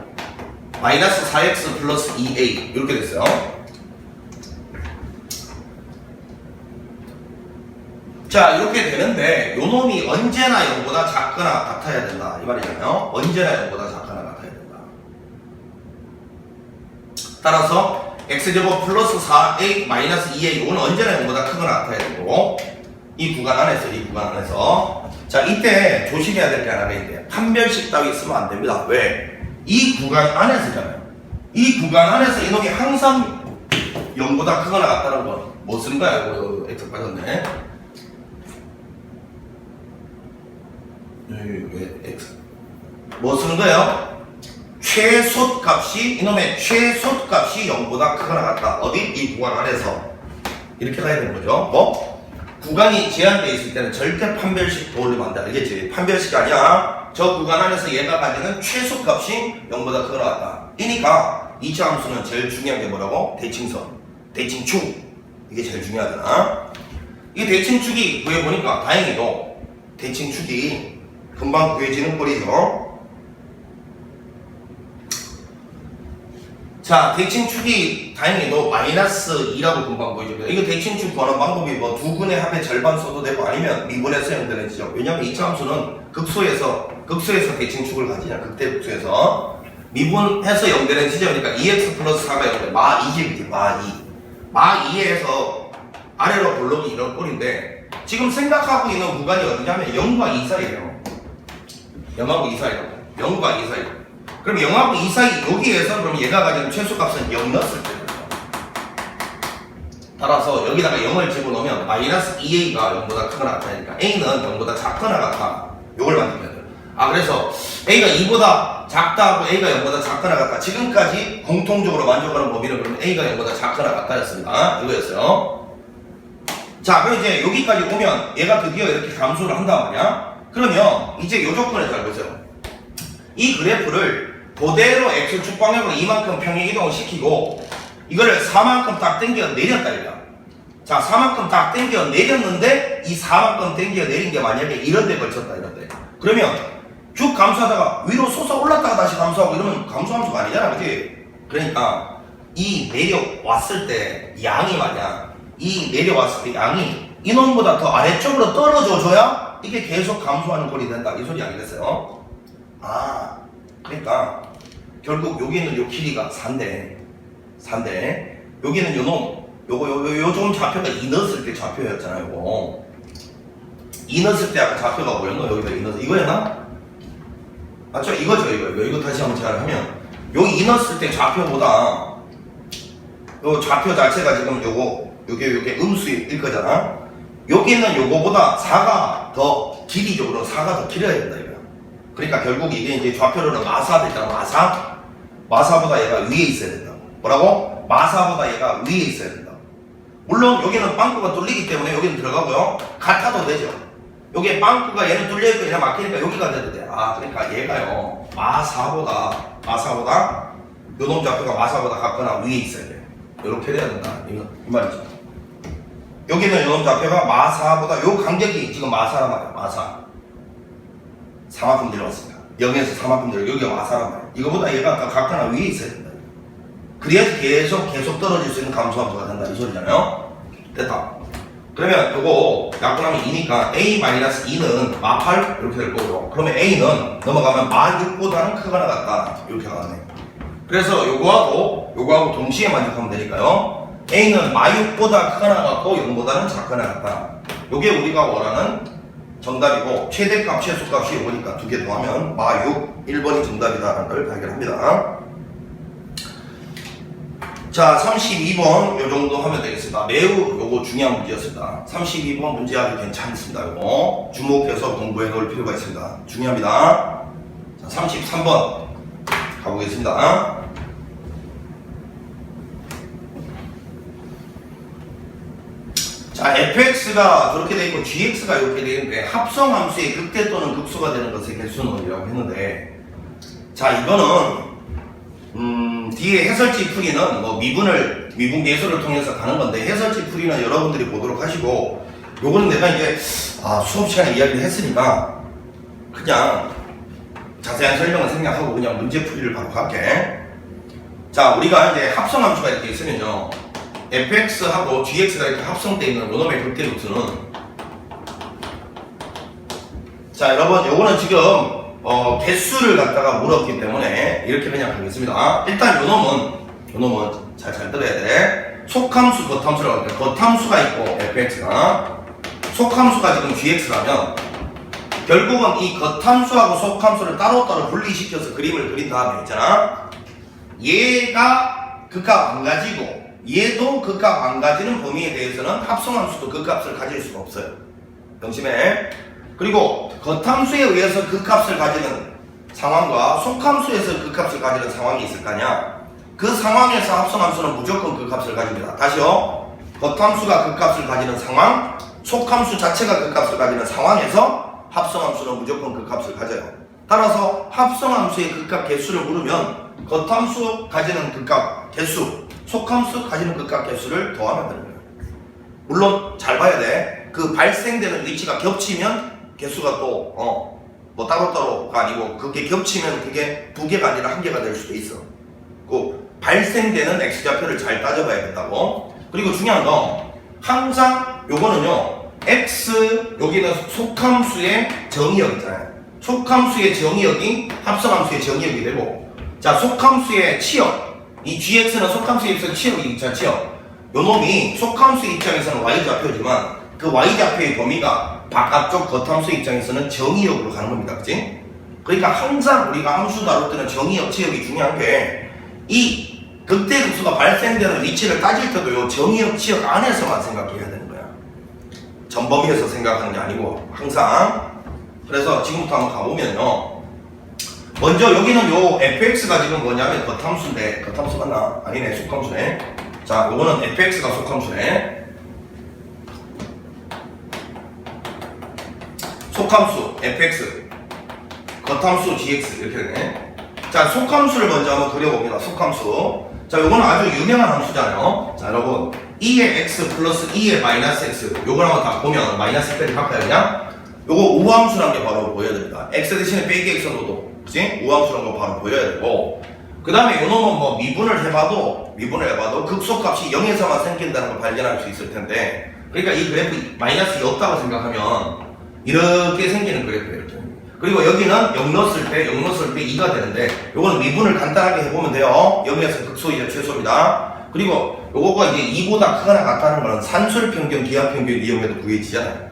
마이너스 4x 플러스 2a 이렇게 됐어요. 자 이렇게 되는데 요놈이 언제나 0보다 작거나 같아야 된다 이 말이잖아요. 언제나 0보다 작거나 같아야 된다. 따라서 x제곱 플러스 4a 마이너스 2a 이거는 언제나 0보다 크거나 같아야 되고 이 구간 안에서 자 이때 조심해야 될 게 하나가 있는데 판별식 따위 쓰면 안 됩니다. 왜? 이 구간 안에서잖아요. 이 구간 안에서 이놈이 항상 0보다 크거나 같다는 건 뭐 쓰는 거야? 이거 x 빠졌네. 왜 x 뭐 쓰는 거예요? 최소값이 이놈의 최소값이 0보다 크거나 같다. 어디? 이 구간 안에서 이렇게 가야 되는 거죠. 뭐? 구간이 제한되어 있을 때는 절대 판별식 도올리면 안 돼. 알겠지? 판별식이 아니야. 저 구간 안에서 얘가 가지는 최소값이 0보다 크거나 같다. 이니까 이차 함수는 제일 중요한 게 뭐라고? 대칭선, 대칭축. 이게 제일 중요하잖아. 이 대칭축이 구해보니까 다행히도 대칭축이 금방 구해지는 꼴이죠. 자, 대칭축이 다행히도 마이너스 2라고 금방 보여줍니다. 이거 대칭축 구하는 방법이 뭐 두 근의 합의 절반 써도 되고 아니면 미분해서 형되는 지점. 왜냐면 이 함수는 극소에서 대칭축을 가지냐. 극대 극소에서 미분해서 형되는 지점이니까 2x 플러스 4가 0돼. 마 2지, 마 2. 마 2에서 아래로 볼록이 이런 꼴인데 지금 생각하고 있는 구간이 어디냐면 0과 2 사이에요. 0하고 2 사이라고. 0과 2 사이. 그럼 0하고 2 사이 여기에서 그럼 얘가 가지는 최소값은 0 넣었을 때 따라서 여기다가 0을 집어넣으면 마이너스 2a가 0보다 크거나 같다니까 a는 0보다 작거나 같다. 요걸 만들면 돼요. 그래서 a가 2보다 작다고 a가 0보다 작거나 같다. 지금까지 공통적으로 만족하는 범위는 그러면 a가 0보다 작거나 같다였습니다. 이거였어요. 자, 그럼 이제 여기까지 오면 얘가 드디어 이렇게 감소를 한단 말이야. 그러면 이제 요 조건을 잘 보세요. 이 그래프를 그대로 X축 방향으로 이만큼 평행 이동을 시키고 이거를 4만큼 딱 당겨 내렸다 이거야. 자, 4만큼 딱 당겨 내렸는데 이 4만큼 당겨 내린 게 만약에 이런 데 걸쳤다 이런 데. 그러면 쭉 감소하다가 위로 솟아올랐다가 다시 감소하고 이러면 감소함수가 아니잖아, 그치? 그러니까 이 내려왔을 때 양이 말이야. 이 내려왔을 때 양이 이놈보다 더 아래쪽으로 떨어져줘야 이게 계속 감소하는 꼴이 된다. 이 소리 아니겠어요? 아, 그러니까 결국 여기는 요 길이가 4인데 여기는 요 놈, 요 좀 좌표가 2 넣었을 때 좌표였잖아요. 요거 2 넣었을 때 아까 좌표가 뭐였노? 여기다 2 넣었어. 이거였나? 맞죠? 이거죠, 이거 다시 한번 제가 하면 여기 2 넣었을 때 좌표보다 요 좌표 자체가 지금 요게 음수일 거잖아. 여기는 요거보다 4가 더 길이적으로 4가 더 길어야 된다 이거야. 그러니까 결국 이게 이제 좌표로는 마사가 있잖아. 마사보다 얘가 위에 있어야 된다. 뭐라고? 마사보다 얘가 위에 있어야 된다. 물론 여기는 빵꾸가 뚫리기 때문에 여기는 들어가고요. 같아도 되죠. 여기에 빵꾸가 얘는 뚫려있고 얘는 막히니까 여기가 돼도 돼. 아, 그러니까 얘가요 마사보다 요놈 좌표가 마사보다 같거나 위에 있어야 돼. 이렇게 돼야 된다. 이 말이죠. 여기는 요놈 좌표가 마사보다 요 간격이 지금 마사란 말이야. 마사 4만큼 내려왔습니다. 0에서 4만큼 내려. 여기가 마사란 말이야. 이거보다 얘가 같거나 위에 있어야 된다. 그래야지 계속 떨어질 수 있는 감소함수가 된다. 이 소리잖아요. 됐다. 그러면 요거 약분하면 2니까 A-2는 마8 이렇게 될 거고요. 그러면 A는 넘어가면 마6보다는 크거나 같다. 이렇게 나왔네. 그래서 요거하고 동시에 만족하면 되니까요. A는 마6보다 크거나 같고 0보다는 작거나 같다. 요게 우리가 원하는 정답이고 최대값, 최소값이 요거니까 두 개 더하면 마6, 1번이 정답이다라는 걸 발견합니다. 자, 32번 요 정도 하면 되겠습니다. 매우 요거 중요한 문제였습니다. 32번 문제 아주 괜찮습니다. 요거 주목해서 공부해 놓을 필요가 있습니다. 중요합니다. 자, 33번 가보겠습니다. 자, fx가 저렇게 되어 있고 gx가 이렇게 되어 있는데 합성함수의 극대 또는 극소가 되는 것의 개수는이라고 했는데, 자, 이거는 뒤에 해설지 풀이는 뭐 미분 계수를 통해서 가는 건데 해설지 풀이는 여러분들이 보도록 하시고, 요거는 내가 이제 수업 시간에 이야기를 했으니까 그냥 자세한 설명은 생략하고 그냥 문제 풀이를 바로 갈게. 자, 우리가 이제 합성함수가 이렇게 있으면요, fx하고 gx가 이렇게 합성되어 있는 요놈의 극대 루트는, 자 여러분 요거는 지금 개수를 갖다가 물었기 때문에 이렇게 그냥 가겠습니다. 일단 요놈은 잘 들어야 돼. 속함수, 겉함수라고 할게요. 겉함수가 있고 fx가, 속함수가 지금 gx라면 결국은 이 겉함수하고 속함수를 따로따로 분리시켜서 그림을 그린 다음에 있잖아, 얘가 극값 안 가지고 얘도 극값 안 가지는 범위에 대해서는 합성함수도 극값을 가질 수가 없어요. 명심해. 그리고 겉함수에 의해서 극값을 가지는 상황과 속함수에서 극값을 가지는 상황이 있을 거냐, 그 상황에서 합성함수는 무조건 극값을 가집니다. 다시요. 겉함수가 극값을 가지는 상황, 속함수 자체가 극값을 가지는 상황에서 합성함수는 무조건 극값을 가져요. 따라서 합성함수의 극값 개수를 물으면 겉함수 가지는 극값 개수, 속함수 가지는 극값 개수를 더하면 되는 거예요. 물론 잘 봐야 돼. 그 발생되는 위치가 겹치면 개수가 또 뭐 따로따로가 아니고, 그게 겹치면 그게 2개가 아니라 1개가 될 수도 있어. 그 발생되는 x좌표를 잘 따져봐야 된다고. 그리고 중요한 건 항상 요거는요, x 여기는 속함수의 정의역 있잖아요. 속함수의 정의역이 합성함수의 정의역이 되고, 자 속함수의 치역, 이 gx는 속함수의 입장 치역이 있잖아. 치역. 요놈이 속함수의 입장에서는 y좌표지만 그 y좌표의 범위가 바깥쪽 겉함수 입장에서는 정의역으로 가는 겁니다. 그치? 그러니까 항상 우리가 함수 다룰 때는 정의역, 치역이 중요한 게, 이 극대극수가 발생되는 위치를 따질 때도 요 정의역, 치역 안에서만 생각해야 되는 거야. 전범위에서 생각하는 게 아니고 항상. 그래서 지금부터 한번 가보면요, 먼저 여기는 요 fx가 지금 뭐냐면 겉함수인데, 겉함수 맞나? 아니네, 속함수네. 자, 요거는 fx가 속함수네. 속함수 fx, 겉함수 gx 이렇게 되네. 자, 속함수를 먼저 한번 그려봅니다. 속함수. 자, 요거는 아주 유명한 함수잖아요. 자, 여러분 2의 x 플러스 2의 마이너스 x 요걸 한번 다 보면 마이너스 x까지 바꿔요 그냥. 요거 우함수라는 게 바로 보여야 됩니다. x 대신에 빼기 x 넣어도 그치? 우함수라는 거 바로 보여야 되고, 그 다음에 요 놈은 뭐 미분을 해봐도 극소값이 0에서만 생긴다는 걸 발견할 수 있을 텐데, 그러니까 이 그래프 마이너스 없다고 생각하면 이렇게 생기는 그래프예요. 이렇게. 그리고 여기는 0 넣었을 때 2가 되는데, 요거는 미분을 간단하게 해보면 돼요. 0에서 극소이자 최소입니다. 그리고 요거가 이제 2보다 크거나 같다는 거는 산술평균, 기하평균 이용해도 구해지잖아요.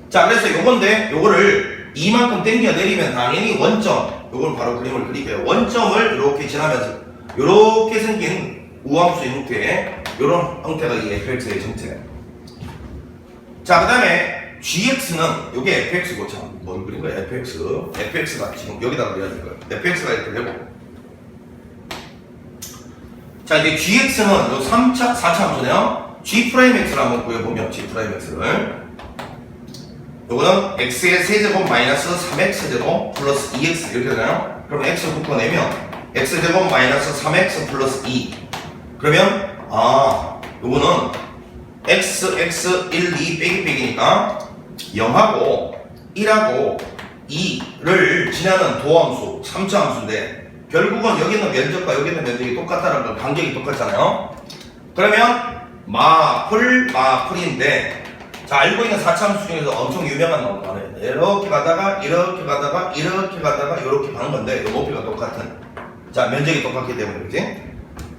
자, 그래서 요건데 요거를 2만큼 당겨 내리면 당연히 원점, 요걸 바로 그림을 그릴게요. 원점을 이렇게 지나면서 요렇게 생긴 우함수의 형태, 요런 형태가 이 fx의 정체예요. 자, 그 다음에 gx는 요게 fx고, 참 뭘 그린 거야? fx가 지금 여기다가 그려야 될 거예요. fx가 이렇게 되고, 자, 이제 gx는 요 4차 함수네요. g'x를 한번 구해보면 g'x를 요거는 x의 세제곱 마이너스 3x제곱 플러스 2x 이렇게 되나요? 그럼 x 묶어내면 x제곱 마이너스 3x 플러스 2. 그러면 요거는 x, 1, 2 빼기니까 0하고 1하고 2를 지나는 도함수 3차 함수인데, 결국은 여기는 면적과 여기는 면적이 똑같다는 건 간격이 똑같잖아요. 그러면 마풀인데, 자, 알고 있는 4차 함수 중에서 엄청 유명한 놈 이렇게 가다가 이렇게 가다가 이렇게 가다가 이렇게 가는 건데, 요 높이가 똑같은, 자, 면적이 똑같기 때문에 그렇지?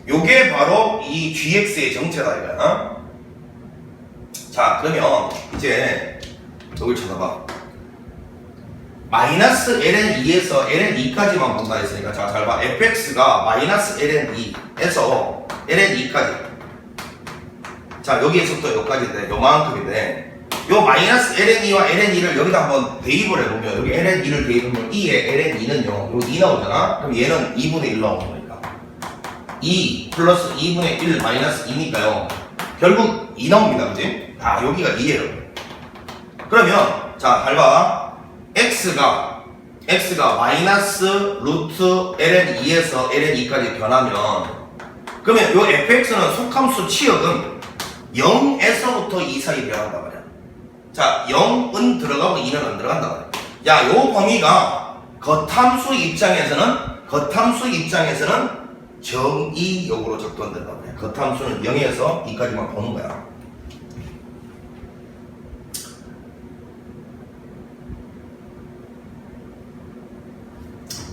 요게 바로 이 gx의 정체다 이거야. 자, 그러면 이제 여길 쳐다봐. 마이너스 ln2에서 ln2까지만 본다 했으니까, 자, 잘 봐. fx가 마이너스 ln2에서 ln2까지, 자, 여기에서부터 여기까지인데 요만큼인데, 요 마이너스 ln2와 ln2를 여기다 한번 대입을 해보면, 여기 ln2를 대입하면 2의 ln2는요 요 2 나오잖아. 그럼 얘는 2분의 1 나오는 거니까 2 플러스 2분의 1 마이너스 2니까요 결국 2 나옵니다. 그지? 여기가 2예요. 그러면 자, 잘 봐. x가 마이너스 루트 ln2에서 ln2까지 변하면, 그러면 요 fx는 속함수 치역은 0에서부터 2 사이 변한단 말이야. 자, 0은 들어가고 2는 안 들어간단 말이야. 야, 요 범위가 겉함수 입장에서는 정의역으로 적동된단 말이야. 겉함수는 0에서 2까지만 보는 거야.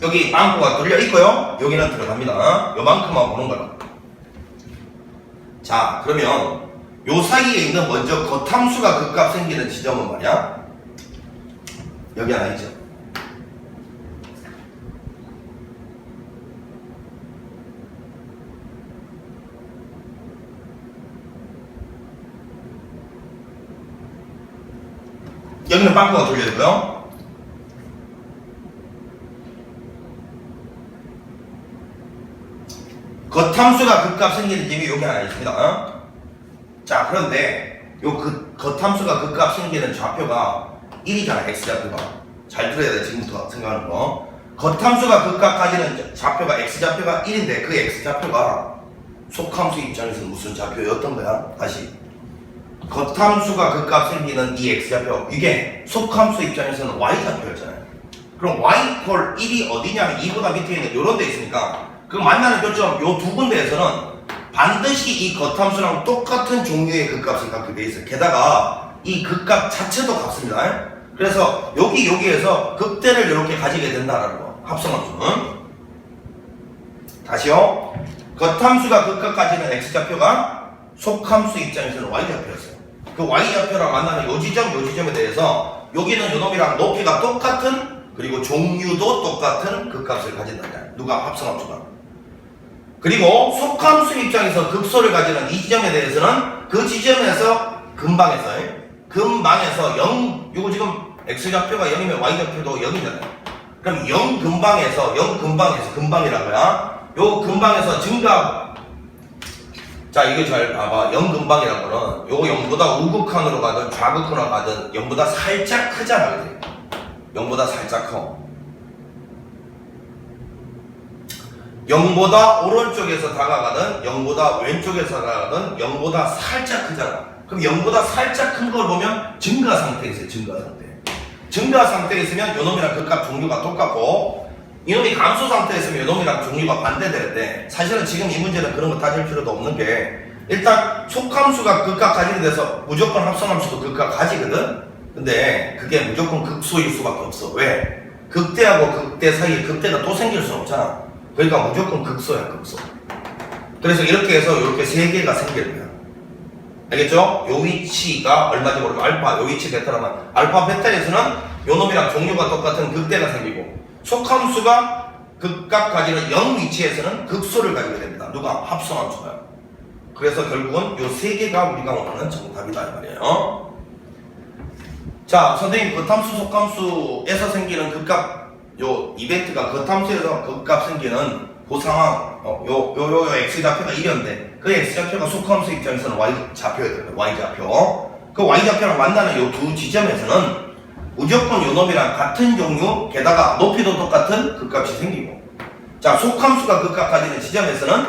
여기 빵꾸가 뚫려 있고요. 여기는 들어갑니다. 요만큼만 보는 거라. 자, 그러면 요 사이에 있는 먼저 겉함수가 극값 생기는 지점은 말이야, 여기 하나 있죠. 여기는 빵꾸가 뚫려 있고요. 겉함수가 극값 생기는 점이 여기 하나 있습니다. 자, 그런데 요 겉함수가 극값 생기는 좌표가 1이잖아. x좌표가. 잘 들어야 돼, 지금부터 생각하는 거. 겉함수가 극값 가지는 좌표가 x좌표가 1인데, 그 x좌표가 속함수 입장에서 무슨 좌표였던 거야? 다시. 겉함수가 극값 생기는 이 x좌표, 이게 속함수 입장에서는 y좌표였잖아요. 그럼 y 콜 1이 어디냐면 2보다 밑에 있는 요런 데 있으니까, 그 만나는 교점 요 두 군데에서는 반드시 이 겉함수랑 똑같은 종류의 극값이 갖게 돼 있어요. 게다가 이 극값 자체도 같습니다. 그래서 여기에서 극대를 이렇게 가지게 된다라는 거. 합성함수는. 다시요. 겉함수가 극값 가지는 x좌표가 속함수 입장에서는 y좌표였어요. 그 y좌표랑 만나는 요 지점에 대해서 여기는 요 놈이랑 높이가 똑같은, 그리고 종류도 똑같은 극값을 가진다. 누가? 합성함수가. 그리고 속함수 입장에서 극소를 가지는 이 지점에 대해서는 그 지점에서 근방에서 0, 요거 지금 x좌표가 0이면 y좌표도 0이잖아요. 그럼 0 근방에서 근방이라고요. 요 근방에서 증가. 자, 이거 잘 봐봐. 0 근방이라는 거는 요거 0보다 우극한으로 가든 좌극한으로 가든 0보다 살짝 크잖아. 그치? 0보다 살짝 커. 0보다 오른쪽에서 다가가든 0보다 왼쪽에서 다가가든 0보다 살짝 크잖아. 그럼 0보다 살짝 큰 걸 보면 증가 상태에 있어요. 증가 상태. 증가 상태에 있으면 요놈이랑 극값 종류가 똑같고 이놈이 감소 상태에 있으면 요놈이랑 종류가 반대되는데 사실은 지금 이 문제는 그런 거 따질 필요도 없는 게 일단 속함수가 극값 가지게 돼서 무조건 합성함수도 극값 가지거든. 근데 그게 무조건 극소일 수밖에 없어. 왜? 극대하고 극대 사이에 극대가 또 생길 수는 없잖아. 그러니까 무조건 극소야, 극소. 그래서 이렇게 해서 이렇게 세 개가 생길 거야. 알겠죠? 요 위치가 얼마인지 모르면 알파, 요 위치 베타라면 알파, 베타에서는 요 놈이랑 종류가 똑같은 극대가 생기고 속함수가 극값 가지는 0 위치에서는 극소를 가지게 됩니다. 누가? 합성함수가요. 그래서 결국은 요 세 개가 우리가 원하는 정답이다 이 말이에요. 자, 선생님 겉함수, 속함수에서 생기는 극값 요 이벤트가 겉함수에서 극값 생기는 그 상황 요 x좌표가 1이었는데 그 x좌표가 속함수 입장에서는 y좌표여야 됩니다. y좌표. 그 y좌표랑 만나는 요 두 지점에서는 무조건 요 놈이랑 같은 종류 게다가 높이도 똑같은 극값이 생기고 자 속함수가 극값 가지는 지점에서는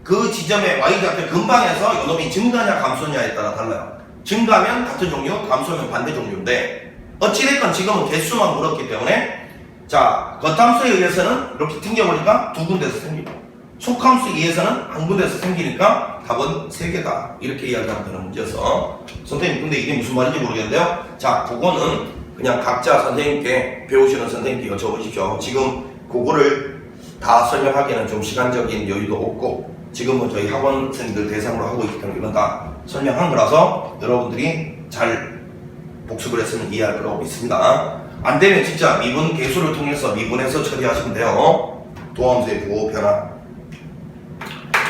그 지점의 y좌표 근방에서 요 놈이 증가냐 감소냐에 따라 달라요. 증가하면 같은 종류, 감소하면 반대 종류인데 어찌됐건 지금은 개수만 물었기 때문에 자 겉함수에 의해서는 이렇게 튕겨보니까 두 군데서 생기고 속함수에 의해서는 한 군데서 생기니까 답은 세 개다 이렇게 이야기하면 되는 문제여서 선생님 근데 이게 무슨 말인지 모르겠는데요. 자 그거는 그냥 각자 선생님께 배우시는 선생님께 여쭤보십시오. 지금 그거를 다 설명하기에는 좀 시간적인 여유도 없고 지금은 저희 학원생들 대상으로 하고 있기 때문에 이건 다 설명한 거라서 여러분들이 잘 복습을 했으면 이해할 거라고 믿습니다. 안 되면 진짜 미분 계수를 통해서 미분해서 처리하시면 돼요. 도함수의 부호 변화.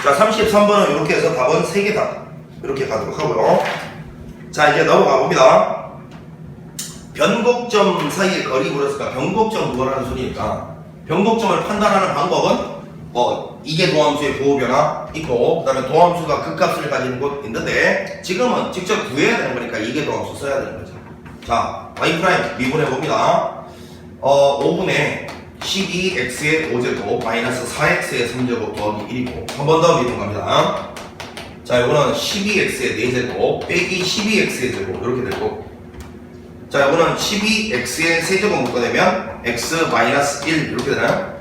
자, 33번은 이렇게 해서 답은 3개다. 이렇게 가도록 하고요. 자, 이제 넘어가 봅니다. 변곡점 사이의 거리 물었으니까 변곡점 구하라는 소리니까 변곡점을 판단하는 방법은 이게 도함수의 부호 변화 있고 그 다음에 도함수가 극값을 가지는 곳 있는데 지금은 직접 구해야 되는 거니까 이게 도함수 써야 되는 거죠. 자, y' 미분해 봅니다. 5분의 12x의 5제곱 마이너스 4x의 3제곱 더하기 1이고 한 번 더 미분 갑니다. 자, 이거는 12x의 4제곱 빼기 12x의 제곱 이렇게 되고 자, 이거는 12x의 세제곱 묶어내면 x 마이너스 1 이렇게 되나요?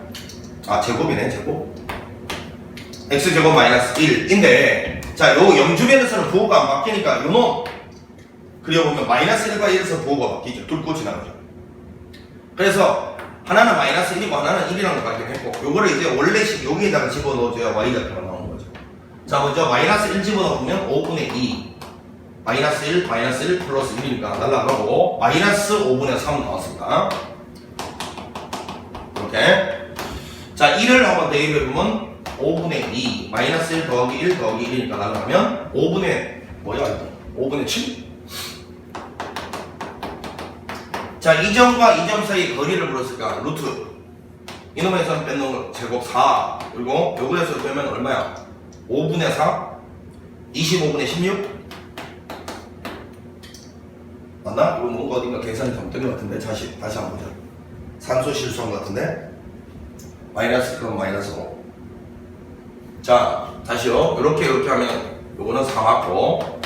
아, 제곱이네, 제곱. x제곱 마이너스 1인데 자, 요 영주변에서는 부호가 안 바뀌니까 요놈 그려보면 마이너스 1과 1에서 부호가 바뀌죠. 뚫고 지나가죠. 그래서 하나는 마이너스 1이고 하나는 1이라는 걸 발견했고 요거를 이제 원래식 여기에다가 집어넣어줘야 y좌표가 나오는 거죠. 자, 먼저 마이너스 1 집어넣으면 5분의 2 마이너스 1 마이너스 1 플러스 1이니까 날라가고 마이너스 5분의 3 나왔습니다. 이렇게 자 1을 한번 대입해보면 5분의 2 마이너스 1 더하기 1 더하기 1이니까 날라가면 5분의 뭐야 5분의 7? 자, 이 점과 이 점 사이 거리를 물었을까? 루트 이놈에서 뺏는 거 제곱 4 그리고 요거에서 빼면 얼마야? 5분의 4 25분의 16 맞나? 이거 뭔가 어딘가 계산이 잘못된 것 같은데 다시 한번 보자. 산수 실수한 것 같은데 마이너스 그럼 마이너스 5 자 다시요 이렇게 하면 요거는 4 맞고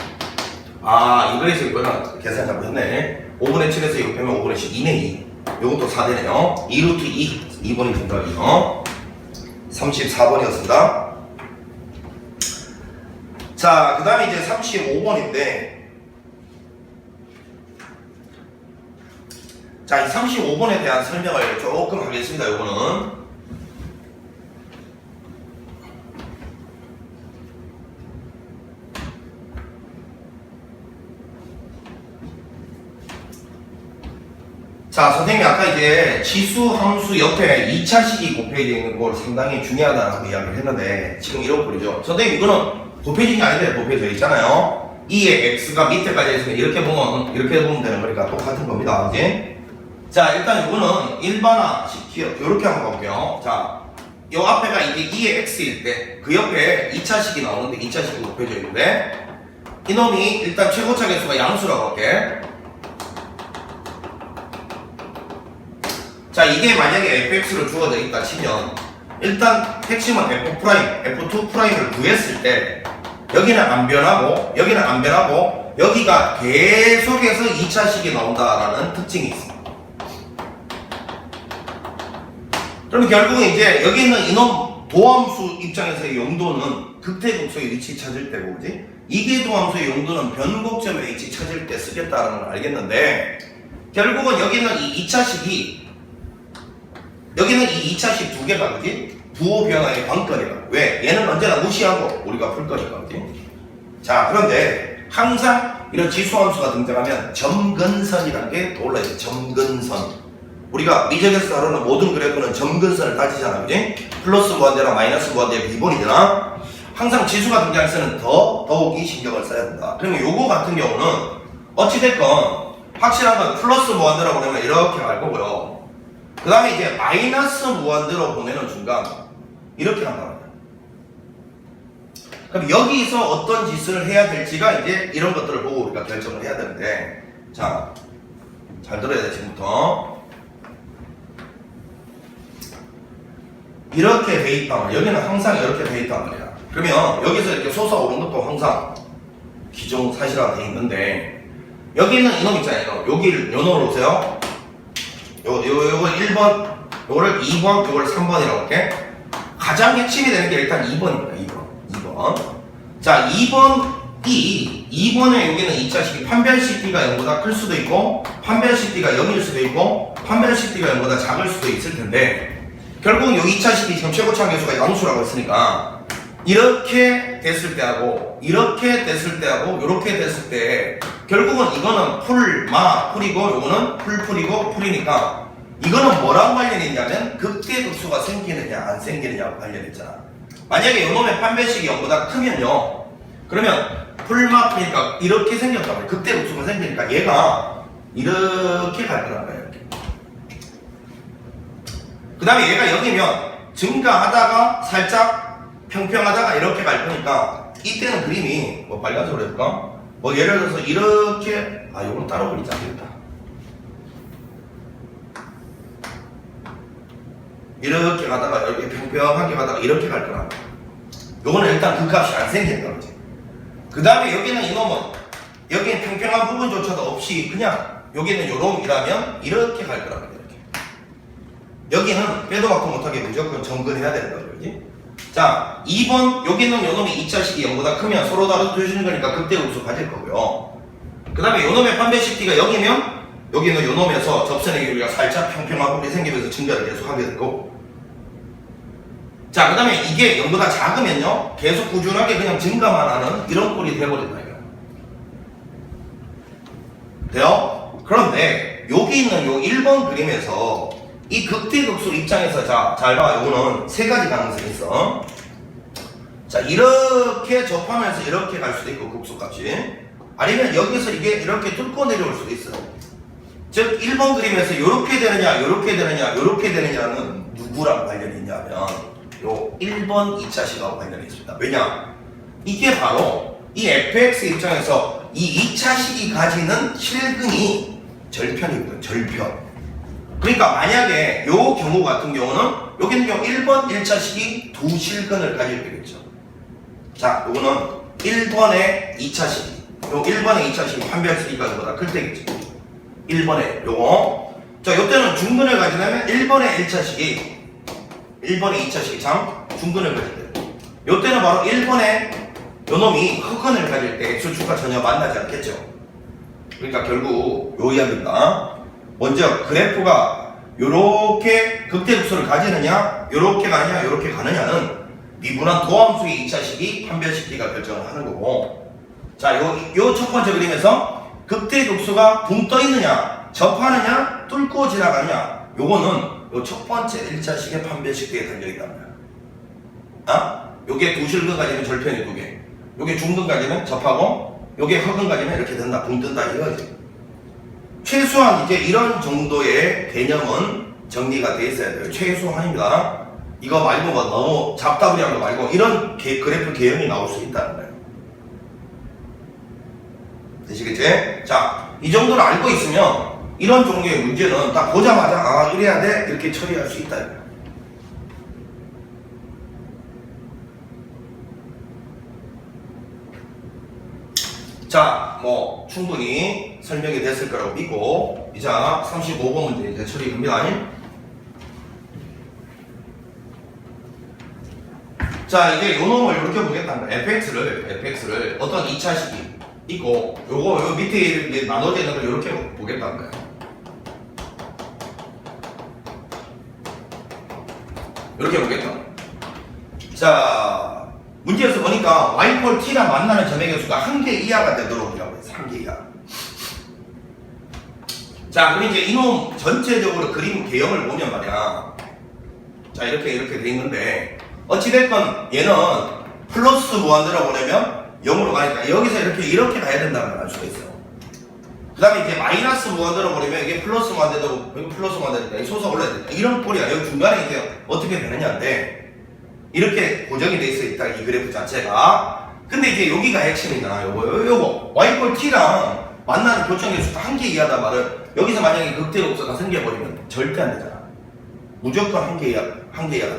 아 이거에서 이거는 계산 잘못했네. 5분의 7에서 이거 빼면 5분의 10 2네 2 요것도 4 되네요. 2루트 2 2번이 정답이요. 34번이었습니다. 자 그 다음에 이제 35번인데 자 이 35번에 대한 설명을 조금 하겠습니다. 요거는 자, 선생님이 아까 이제 지수, 함수 옆에 2차식이 곱해져 있는 걸 상당히 중요하다고 이야기를 했는데 지금 이런 꼴이죠. 선생님 이거는 곱해진 게 아닌데 곱해져 있잖아요. 2의 x가 밑에까지 있으면 이렇게 보면 되는 거니까 똑같은 겁니다. 이제 자 일단 이거는 일반화식 이렇게 한번 볼게요. 자, 요 앞에가 이제 2의 x일 때 그 옆에 2차식이 나오는데 2차식이 곱해져 있는데 이놈이 일단 최고차 개수가 양수라고 할게. 자, 이게 만약에 fx로 주어져 있다 치면 일단 핵심은 f', f2'을 구했을 때 여기는 안 변하고 여기는 안 변하고 여기가 계속해서 2차식이 나온다라는 특징이 있습니다. 그러면 결국은 이제 여기 있는 이놈 도함수 입장에서의 용도는 극대극소의 위치 찾을 때고, 그지? 이게 도함수의 용도는 변곡점의 위치 찾을 때 쓰겠다라는 걸 알겠는데, 결국은 여기는 이 2차식이 여기는 이 2차식 두 개가, 그지? 부호 변화의 관건이다. 왜? 얘는 언제나 무시하고 우리가 풀 거니까, 그지? 자, 그런데 항상 이런 지수함수가 등장하면 점근선이라는 게 떠올라요. 점근선. 우리가 미적에서 다루는 모든 그래프는 점근선을 따지잖아, 그지? 플러스 무한대랑 마이너스 무한대의 비본이잖아. 항상 지수가 등장할 때는 더욱이 신경을 써야 된다. 그러면 요거 같은 경우는 어찌됐건 확실한 건 플러스 무한대라고 보내면 이렇게 갈 거고요. 그 다음에 이제 마이너스 무한대로 보내는 순간 이렇게 간단 말이야. 그럼 여기서 어떤 짓을 해야 될지가 이제 이런 것들을 보고 우리가 결정을 해야 되는데, 자, 잘 들어야 돼. 지금부터 이렇게 돼 있단 말이야. 여기는 항상 이렇게 돼 있단 말이야. 그러면 여기서 이렇게 솟아오른 것도 항상 기정사실화가 돼 있는데, 여기 있는 이놈 있잖아요. 여기를 요 놈을 보세요. 요거 1번, 요거를 2번, 요거를 3번이라고 할게. 가장 핵심이 되는 게 일단 2번입니다. 2번. 자, 2번에 여기는 2차식이 판별식 D가 0보다 클 수도 있고, 판별식 D가 0일 수도 있고, 판별식 D가 0보다 작을 수도 있을 텐데, 결국은 요 2차식이 지금 최고차항 계수가 양수라고 했으니까, 이렇게 됐을 때 하고, 이렇게 됐을 때 하고, 이렇게 됐을 때, 결국은 이거는 풀이고, 요거는 풀이고, 풀이니까, 이거는 뭐랑 관련이 있냐면, 극대극소가 생기느냐, 안 생기느냐고 관련이 있잖아. 만약에 요놈의 판별식이 0보다 크면요, 그러면 풀이니까 이렇게 생겼단 말이야. 극대극소가 생기니까 얘가 이렇게 갈 거란 말이야. 이렇게. 그 다음에 얘가 여기면 증가하다가 살짝 평평하다가 이렇게 갈 거니까, 이때는 그림이 뭐 빨간색으로 해볼까? 뭐 예를 들어서 이렇게, 요건 따로 그리지 않겠다. 이렇게 가다가 이렇게 평평하게 가다가 이렇게 갈 거란 말이야. 요거는 일단 그 값이 안 생긴다, 그지? 그 다음에 여기는 이놈은, 여기는 평평한 부분조차도 없이 그냥 여기는 요놈이라면 이렇게 갈 거란 말이야. 여기는 빼도 박도 못하게 무조건 점근해야 되는 거죠, 그지? 자, 2번, 여기는 요놈이 2차식이 0보다 크면 서로 다른 두시는 거니까 극대극소 가질 거고요. 그 다음에 요놈의 판별식 D가 0이면 여기는 요놈에서 접선의 길이가 살짝 평평한 부분이 생기면서 증가를 계속 하게 되고, 자, 그 다음에 이게 0보다 작으면요, 계속 꾸준하게 그냥 증가만 하는 이런 꼴이 되어버린다, 이거. 돼요? 그런데 여기 있는 요 1번 그림에서 이 극대극소 입장에서, 자, 잘 봐. 요거는 세 가지 가능성이 있어. 자, 이렇게 접하면서 이렇게 갈 수도 있고, 극소값이. 아니면 여기서 이게 이렇게 뚫고 내려올 수도 있어. 즉, 1번 그림에서 요렇게 되느냐, 요렇게 되느냐, 요렇게 되느냐는 누구랑 관련이 있냐면, 요 1번 2차식하고 관련이 있습니다. 왜냐? 이게 바로 이 fx 입장에서 이 2차식이 가지는 실근이 절편이거든, 절편. 그러니까 만약에 요 경우 같은 경우는 여기는 1번 1차식이 두 실근을 가질 때겠죠. 자, 요거는 1번의 2차식이, 요 1번의 2차식이 판별식이가 보다 클 때겠죠. 1번에 요거. 자, 요때는 중근을 가지려면 1번의 1차식이 1번의 2차식이 참 중근을 가질 때, 요때는 바로 1번의 요놈이 흑근을 가질 때 x축과 전혀 만나지 않겠죠. 그러니까 결국 요 이야기입니다. 먼저 그래프가 요렇게 극대극소를 가지느냐, 요렇게 가느냐, 요렇게 가느냐는 미분한 도함수의 2차식이 판별식 D가 결정을 하는 거고, 자, 요 첫 번째 그림에서 극대극소가 붕 떠 있느냐, 접하느냐, 뚫고 지나가느냐, 요거는 요 첫 번째 1차식의 판별식 D에 달려있단 말이야. 요게 두 실근 가지면 절편이 두 개, 요게 중근 가지면 접하고, 요게 허근 가지면 이렇게 된다, 붕 뜬다 이거지. 최소한 이제 이런 정도의 개념은 정리가 돼 있어야 돼요. 최소한입니다. 이거 말고 뭐 너무 잡다구리한 거 말고 이런 그래프 개형이 나올 수 있다는 거예요. 되시겠지? 자, 이 정도를 알고 있으면 이런 종류의 문제는 딱 보자마자 아 이래야 돼 이렇게 처리할 수 있다. 자, 뭐 충분히 설명이 됐을 거라고 믿고 이제 35번 문제 이제 처리합니다. 자, 이제 요 놈을 이렇게 보겠다는 거야. fx를 어떤 2차식이 있고 요 밑에 이렇게 나눠져 있는 걸 이렇게 보겠다는 거야. 이렇게 보겠다. 자, 문제에서 보니까 y t랑 만나는 점의 개수가 1개 이하가 되도록 이라고 했어. 1개 이하. 자, 그럼 이제 이놈 전체적으로 그림 개형을 보면 말이야. 자, 이렇게 돼 있는데 어찌됐건 얘는 플러스 무한대로 보내면 0으로 가니까 여기서 이렇게 가야 된다는 걸 알 수가 있어요. 그 다음에 이제 마이너스 무한대로 보내면 이게 플러스 무한대도 여기 플러스 무한대니까 소수가 올라야 된다. 이런 꼴이야. 여기 중간에 이제 어떻게 되느냐인데 이렇게 고정이 돼 있다. 이 그래프 자체가. 근데 이제 여기가 핵심이잖아. 요거 y t랑 만나는 교점 개수가 1개 이하다 말은 여기서 만약에 극대곡선가 생겨버리면 절대 안 되잖아. 무조건 1개 이하가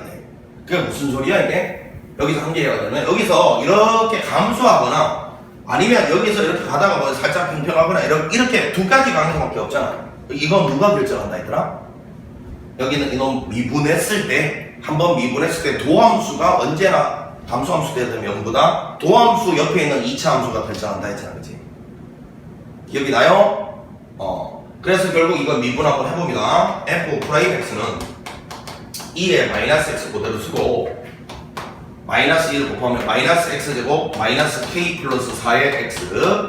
돼. 그게 무슨 소리야 이게? 여기서 1개 이하가 되면 여기서 이렇게 감소하거나 아니면 여기서 이렇게 가다가 뭐 살짝 평평하거나 이렇게 두 가지 가능성밖에 없잖아. 이건 누가 결정한다 했더라? 여기는 이놈 미분했을 때 한번 미분했을 때 도함수가 언제나 감소함수 되는 0보다 도함수 옆에 있는 2차 함수가 결정한다 했잖아. 그치? 기억이 나요? 그래서 결국 이건 미분 한번 해봅니다. f'(x는 2에 마이너스 x 그대로 쓰고 마이너스 1을 곱하면 마이너스 x제곱 마이너스 k 플러스 4의 x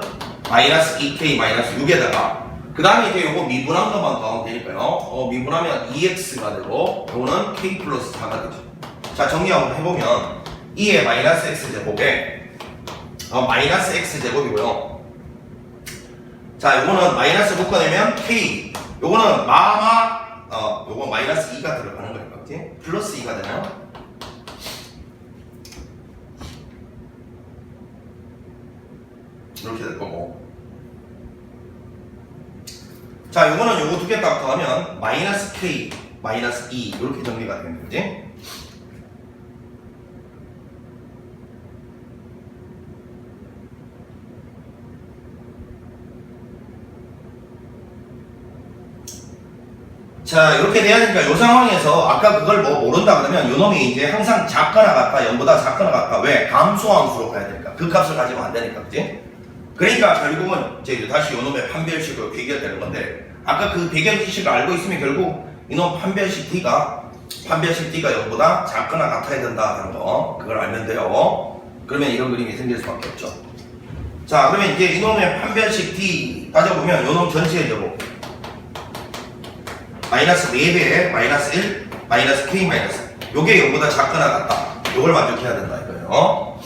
마이너스 2k 마이너스 6에다가 그 다음에 이제 요거 미분한 것만 더하면 되니까요. 미분하면 2x가 되고 요거는 k 플러스 4가 되죠. 자, 정리 한번 해보면 2의 마이너스 x제곱에 마이너스 x제곱이고요. 자, 요거는 마이너스 묶어내면 k 요거는 요거 마이너스 2가 들어가는 거니까 그치? 플러스 2가 되나요? 이렇게 될 거고. 자, 요거는 요거 두 개 딱 더하면 마이너스 k 마이너스 2 이렇게 정리가 되는 거지. 자, 이렇게 돼야 되니까 이 상황에서 아까 그걸 뭐 모른다 그러면 요 놈이 이제 항상 작거나 같다 0보다 작거나 같다. 왜? 감소함수로 가야 되니까 그 값을 가지면 안 되니까 그치? 그러니까 결국은 이제 다시 요 놈의 판별식으로 비교되는 건데 아까 그 배경지식을 알고 있으면 결국 이놈 판별식 D가 0보다 작거나 같아야 된다는 거 그걸 알면 돼요. 그러면 이런 그림이 생길 수밖에 없죠. 자, 그러면 이제 이놈의 판별식 D 따져보면 요 놈 전체의 제곱 마이너스 4배에 마이너스 1 마이너스 k 마이너스 요게 0보다 작거나 같다. 요걸 만족해야 된다 이거예요.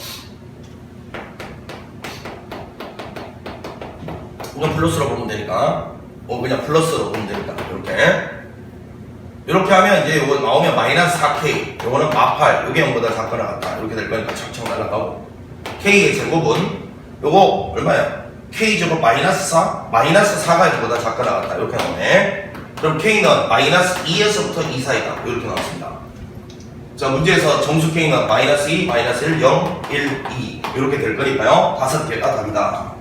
이건 플러스로 보면 되니까 그냥 플러스로 보면 되니까 이렇게 하면 이제 요거 나오면 마이너스 4k 요거는 마팔 요게 0보다 작거나 같다 이렇게 될 거니까 착착 날아가고 k의 제곱은 요거 얼마야? k 제곱 마이너스 4 마이너스 4가 0보다 작거나 같다 이렇게 나오네. 그럼 k는 마이너스 2에서부터 2 사이다 이렇게 나왔습니다. 자, 문제에서 정수 k는 마이너스 2 마이너스 1 0 1 2 이렇게 될 거니까요 5개가 답이다.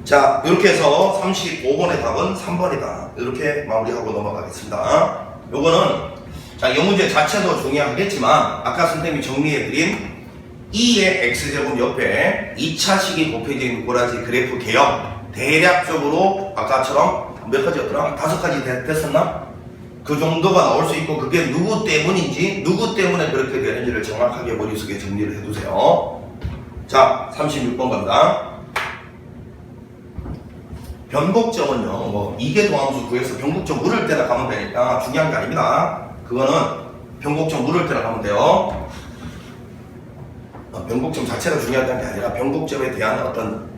자, 이렇게 해서 35번의 답은 3번이다. 이렇게 마무리하고 넘어가겠습니다. 요거는, 자, 이 문제 자체도 중요하겠지만, 아까 선생님이 정리해드린 2의 x제곱 옆에 2차식이 곱해져 있는 꼬라지 그래프 개형, 대략적으로 아까처럼 몇 가지였더라? 5가지 됐었나? 그 정도가 나올 수 있고, 그게 누구 때문인지, 누구 때문에 그렇게 되는지를 정확하게 머릿속에 정리를 해두세요. 자, 36번 갑니다. 변곡점은요, 뭐 이계 도함수 구해서 변곡점 물을 때나 가면 되니까 중요한 게 아닙니다. 그거는 변곡점 물을 때나 가면 돼요. 변곡점 자체가 중요하다는 게 아니라 변곡점에 대한 어떤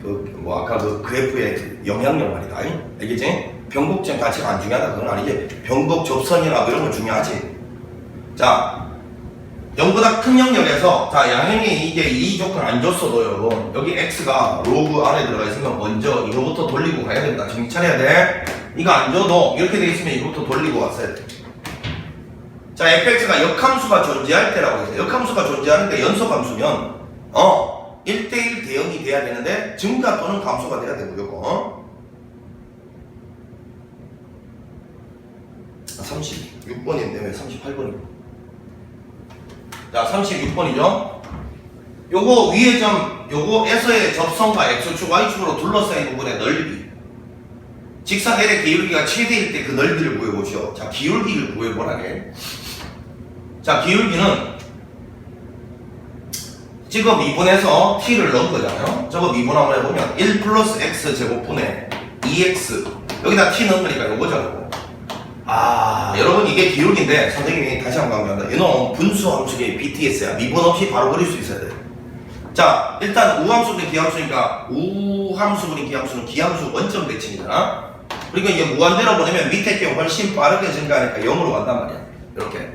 뭐 아까 그 그래프의 영향력 말이다. 알겠지? 변곡점 자체가 안 중요하다 그건 아니지. 변곡 접선이나 뭐 이런 건 중요하지. 자, 0보다 큰 영역에서 자 양형이 이게 이 조건 안 줬어도요 여기 x가 로그 안에 들어가 있으면 먼저 이거부터 돌리고 가야 된다. 정신 차려야 돼. 이거 안 줘도 이렇게 돼 있으면 이거부터 돌리고 왔어야 돼. 자 fx가 역함수가 존재할 때라고 해서 역함수가 존재하는데 연속함수면 1대1 대응이 돼야 되는데 증가 또는 감소가 돼야 돼 무조건. 36번인데 왜 38번이고? 자, 36번이죠? 요거 위의 점, 요거에서의 접선과 x축, y축으로 둘러싸인 부분의 넓이. 직선 L의 기울기가 최대일 때 그 넓이를 구해보시오. 자, 기울기를 구해보라게. 자, 기울기는 지금 미분해서 t를 넣은 거잖아요? 저거 미분 한번 해보면 1 플러스 x 제곱분의 2x. 여기다 t 넣은 거니까 요거죠. 여러분 이게 기울기인데 선생님이 다시 한번 강조한다. 이놈 분수 함수의 BTS야. 미분 없이 바로 그릴 수 있어야 돼. 자 일단 우함수분의 기함수니까 우함수분의 기함수는 기함수 원점 대칭이잖아. 그리고 이게 무한대로 보내면 밑에 게 훨씬 빠르게 증가하니까 0으로 간단 말이야. 이렇게.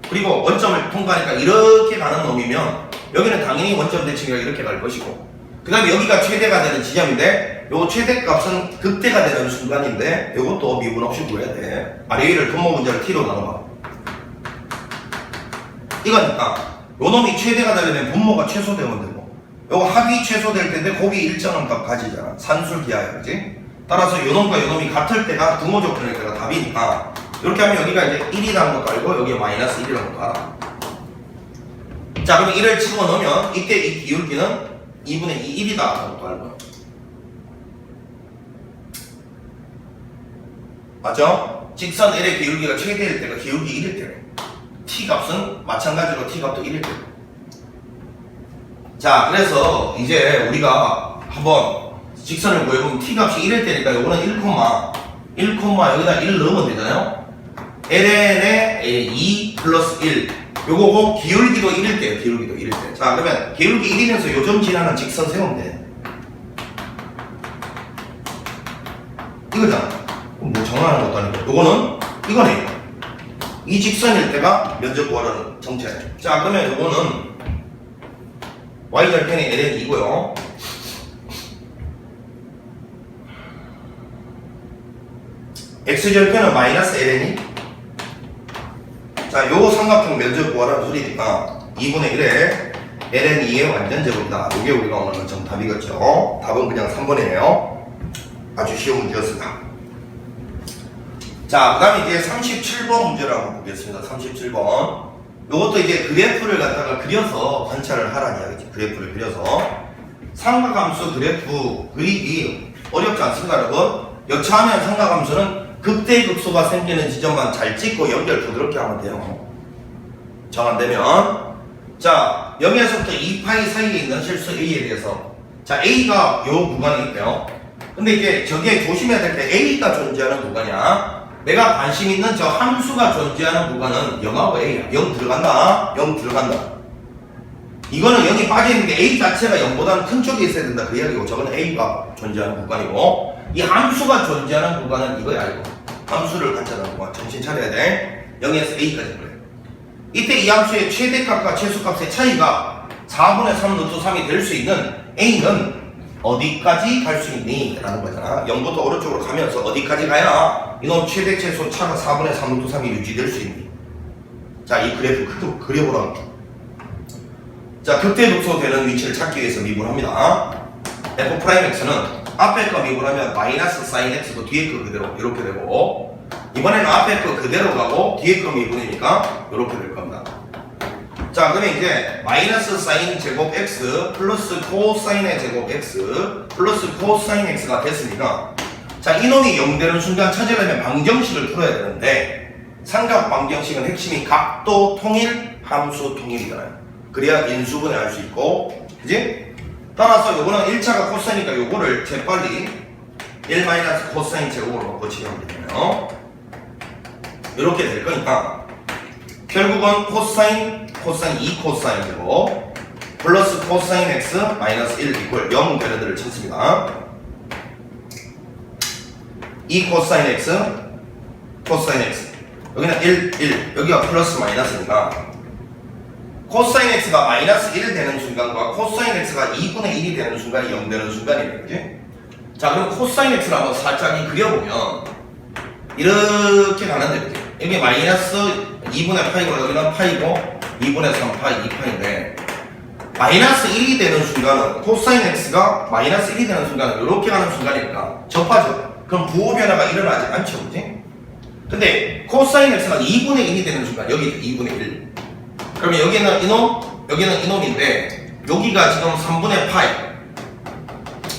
그리고 원점을 통과하니까 이렇게 가는 놈이면 여기는 당연히 원점 대칭이라 이렇게 갈 것이고 그 다음에 여기가 최대가 되는 지점인데 요 최대값은 극대가 되는 순간인데 요것도 미분 없이 구해야 돼. 아래 위를 분모 문제를 t로 나눠봐. 이거니까 요 놈이 최대가 되려면 분모가 최소되면 되고 요거 합이 최소될 텐데 곱이 일정한 값 가지잖아. 산술기하야 그지? 따라서 요 놈과 요 놈이 같을 때가 분모 조건일 때가 답이니까 이렇게 하면 여기가 이제 1이라는 것도 알고 여기에 마이너스 1이라는 것도 알아. 자 그럼 1을 집어넣으면 이때 이 기울기는 2분의 2 1이다 라는 것도 알고 맞죠? 직선 L의 기울기가 최대일 때가 기울기 1일 때래. t 값은 마찬가지로 t 값도 1일 때래. 자 그래서 이제 우리가 한번 직선을 구해보면 t 값이 1일 때니까 요거는 1, 여기다 1 넣으면 되잖아요. ln의 2 플러스 1 요거고 기울기도 1일 때예요. 기울기도 1일 때. 자 그러면 기울기 1이면서 요점 지나는 직선 세우면 돼. 이거잖아. 뭐 정하는 것도 아니고 요거는 이거네. 이 직선일 때가 면적 구하라는 정체. 자 그러면 요거는 y절편이 ln이고요. x절편은 마이너스 ln이. 자, 요 삼각형 면적 구하라는 소리니까 2분의 1에 ln2의 완전 제곱이다. 요게 우리가 오늘 정답이겠죠. 답은 그냥 3번이에요. 아주 쉬운 문제였습니다. 자, 그 다음에 이제 37번 문제를 한번 보겠습니다. 37번. 요것도 이제 그래프를 갖다가 그려서 관찰을 하라는 이야기지. 그래프를 그려서. 삼각함수 그래프 그리기 어렵지 않습니다, 여러분. 여차하면 삼각함수는 극대극소가 생기는 지점만 잘 찍고 연결 부드럽게 하면 돼요. 정 안 되면. 자, 여기에서부터 2파이 사이에 있는 실수 A에 대해서. 자, A가 요 구간에 있고요. 근데 이제 저게 조심해야 될 때 A가 존재하는 구간이야. 내가 관심 있는 저 함수가 존재하는 구간은 0하고 A야. 0 들어간다. 0 들어간다. 이거는 0이 빠져있는데 A 자체가 0보다는 큰 쪽에 있어야 된다. 그 이야기고 저거는 A가 존재하는 구간이고 이 함수가 존재하는 구간은 이거야 이거. 함수를 관찰하는 구간. 정신 차려야 돼. 0에서 A까지 그래. 이때 이 함수의 최대값과 최소값의 차이가 4분의 3 루트 3이 될 수 있는 A는 어디까지 갈 수 있니? 라는 거잖아. 0부터 오른쪽으로 가면서 어디까지 가야 이놈 최대 최소 차가 4분의 3 루트 3이 유지될 수 있니? 자, 이 그래프 그려보라. 자, 극대극소 되는 위치를 찾기 위해서 미분합니다. f'x는 앞에 거 미분하면 마이너스 사인 x도 뒤에 거 그대로 이렇게 되고 이번에는 앞에 거 그대로 가고 뒤에 거 미분이니까 이렇게 될 겁니다. 자 그러면 이제 마이너스 사인 제곱 x 플러스 코사인의 제곱 x 플러스 코사인 x가 됐으니까 자 이놈이 0 되는 순간 찾으려면 방정식을 풀어야 되는데 삼각 방정식은 핵심이 각도 통일 함수 통일이잖아요. 그래야 인수분해 할 수 있고 그지? 따라서 요거는 1차가 코사인이니까 요거를 재빨리 1 마이너스 코사인 제곱으로 고치면 되잖아요. 이렇게 될 거니까 결국은 코사인 2 코사인 제곱 플러스 코사인 x 마이너스 1 이퀄 0 배러들을 찾습니다. 2 코사인 x 코사인 x 여기는 1 여기가 플러스 마이너스니까 코사인 x가 마이너스 1 되는 순간과 코사인 x가 2분의 1이 되는 순간이 0 되는 순간이에요. 그지? 자, 그럼 코사인 x를 한번 살짝 그려보면 이렇게 가는데, 그지? 여기 마이너스 2분의 파이고 여기는 파이고 2분의 3파이 2파인데 마이너스 1이 되는 순간은 코사인 x가 마이너스 1이 되는 순간은 이렇게 가는 순간이니까 접하죠. 그럼 부호 변화가 일어나지 않죠. 그지? 근데 코사인 x가 2분의 1이 되는 순간 여기 2분의 1 그러면 여기는 이놈 여기는 이놈인데 여기가 지금 3분의 파이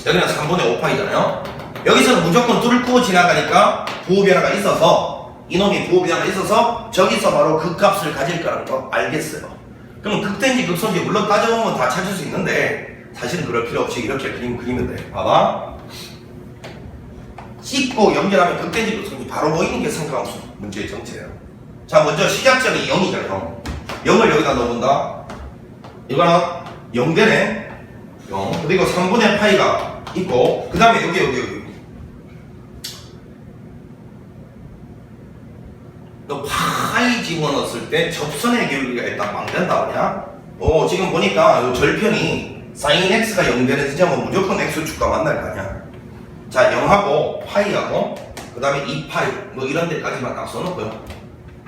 여기는 3분의 5파이잖아요. 여기서는 무조건 뚫고 지나가니까 부호 변화가 있어서 이놈이 부호 변화가 있어서 저기서 바로 그 값을 가질 거라는 거 알겠어요. 그러면 극대인지 극소인지 물론 따져보면 다 찾을 수 있는데 사실은 그럴 필요 없이 이렇게 그림 그리면 돼. 봐봐. 씻고 연결하면 극대인지 극소인지 바로 보이는 게 상관없어. 문제의 정체예요. 자, 먼저 시작점이 0이잖아요. 0을 여기다 넣어본다. 이거는 0 되네. 0. 그리고 3분의 파이가 있고 그 다음에 여기 너 파이 집어넣었을 때 접선의 기울기가 일단 망된다 그냥. 지금 보니까 요 절편이 사인 x가 0 되는 지점은 무조건 x축과 만날 거 아니야. 자, 0하고 파이하고 그 다음에 2파이 뭐 이런 데까지만 딱 써놓고요.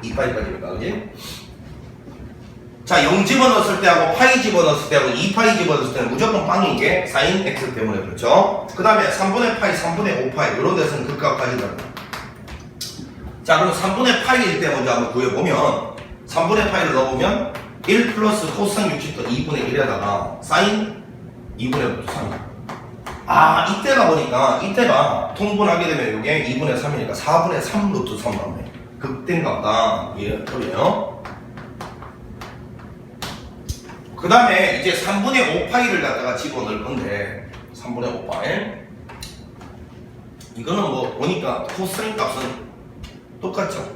2파이까지니까 그지? 자, 0 집어넣었을 때하고 파이 집어넣었을 때하고 2파이 집어넣었을 때는 무조건 빵인 게 사인 x 때문에 그렇죠. 그 다음에 3분의 파이 3분의 5파이 이런 데서는 극값까지 다릅니다. 자, 그럼 3분의 파이일 때 먼저 한번 구해보면 3분의 파이를 넣어보면 1 플러스 코사인 60도 2분의 1에다가 사인 2분의 3. 이때가 보니까 이때가 통분하게 되면 이게 2분의 3이니까 4분의 3 루트 3 나오네. 극대인가 보다. 예, 그래요. 그 다음에 이제 3분의 5파이를 갖다가 집어넣을 건데 3분의 5파이 이거는 뭐 보니까 코사인 값은 똑같죠.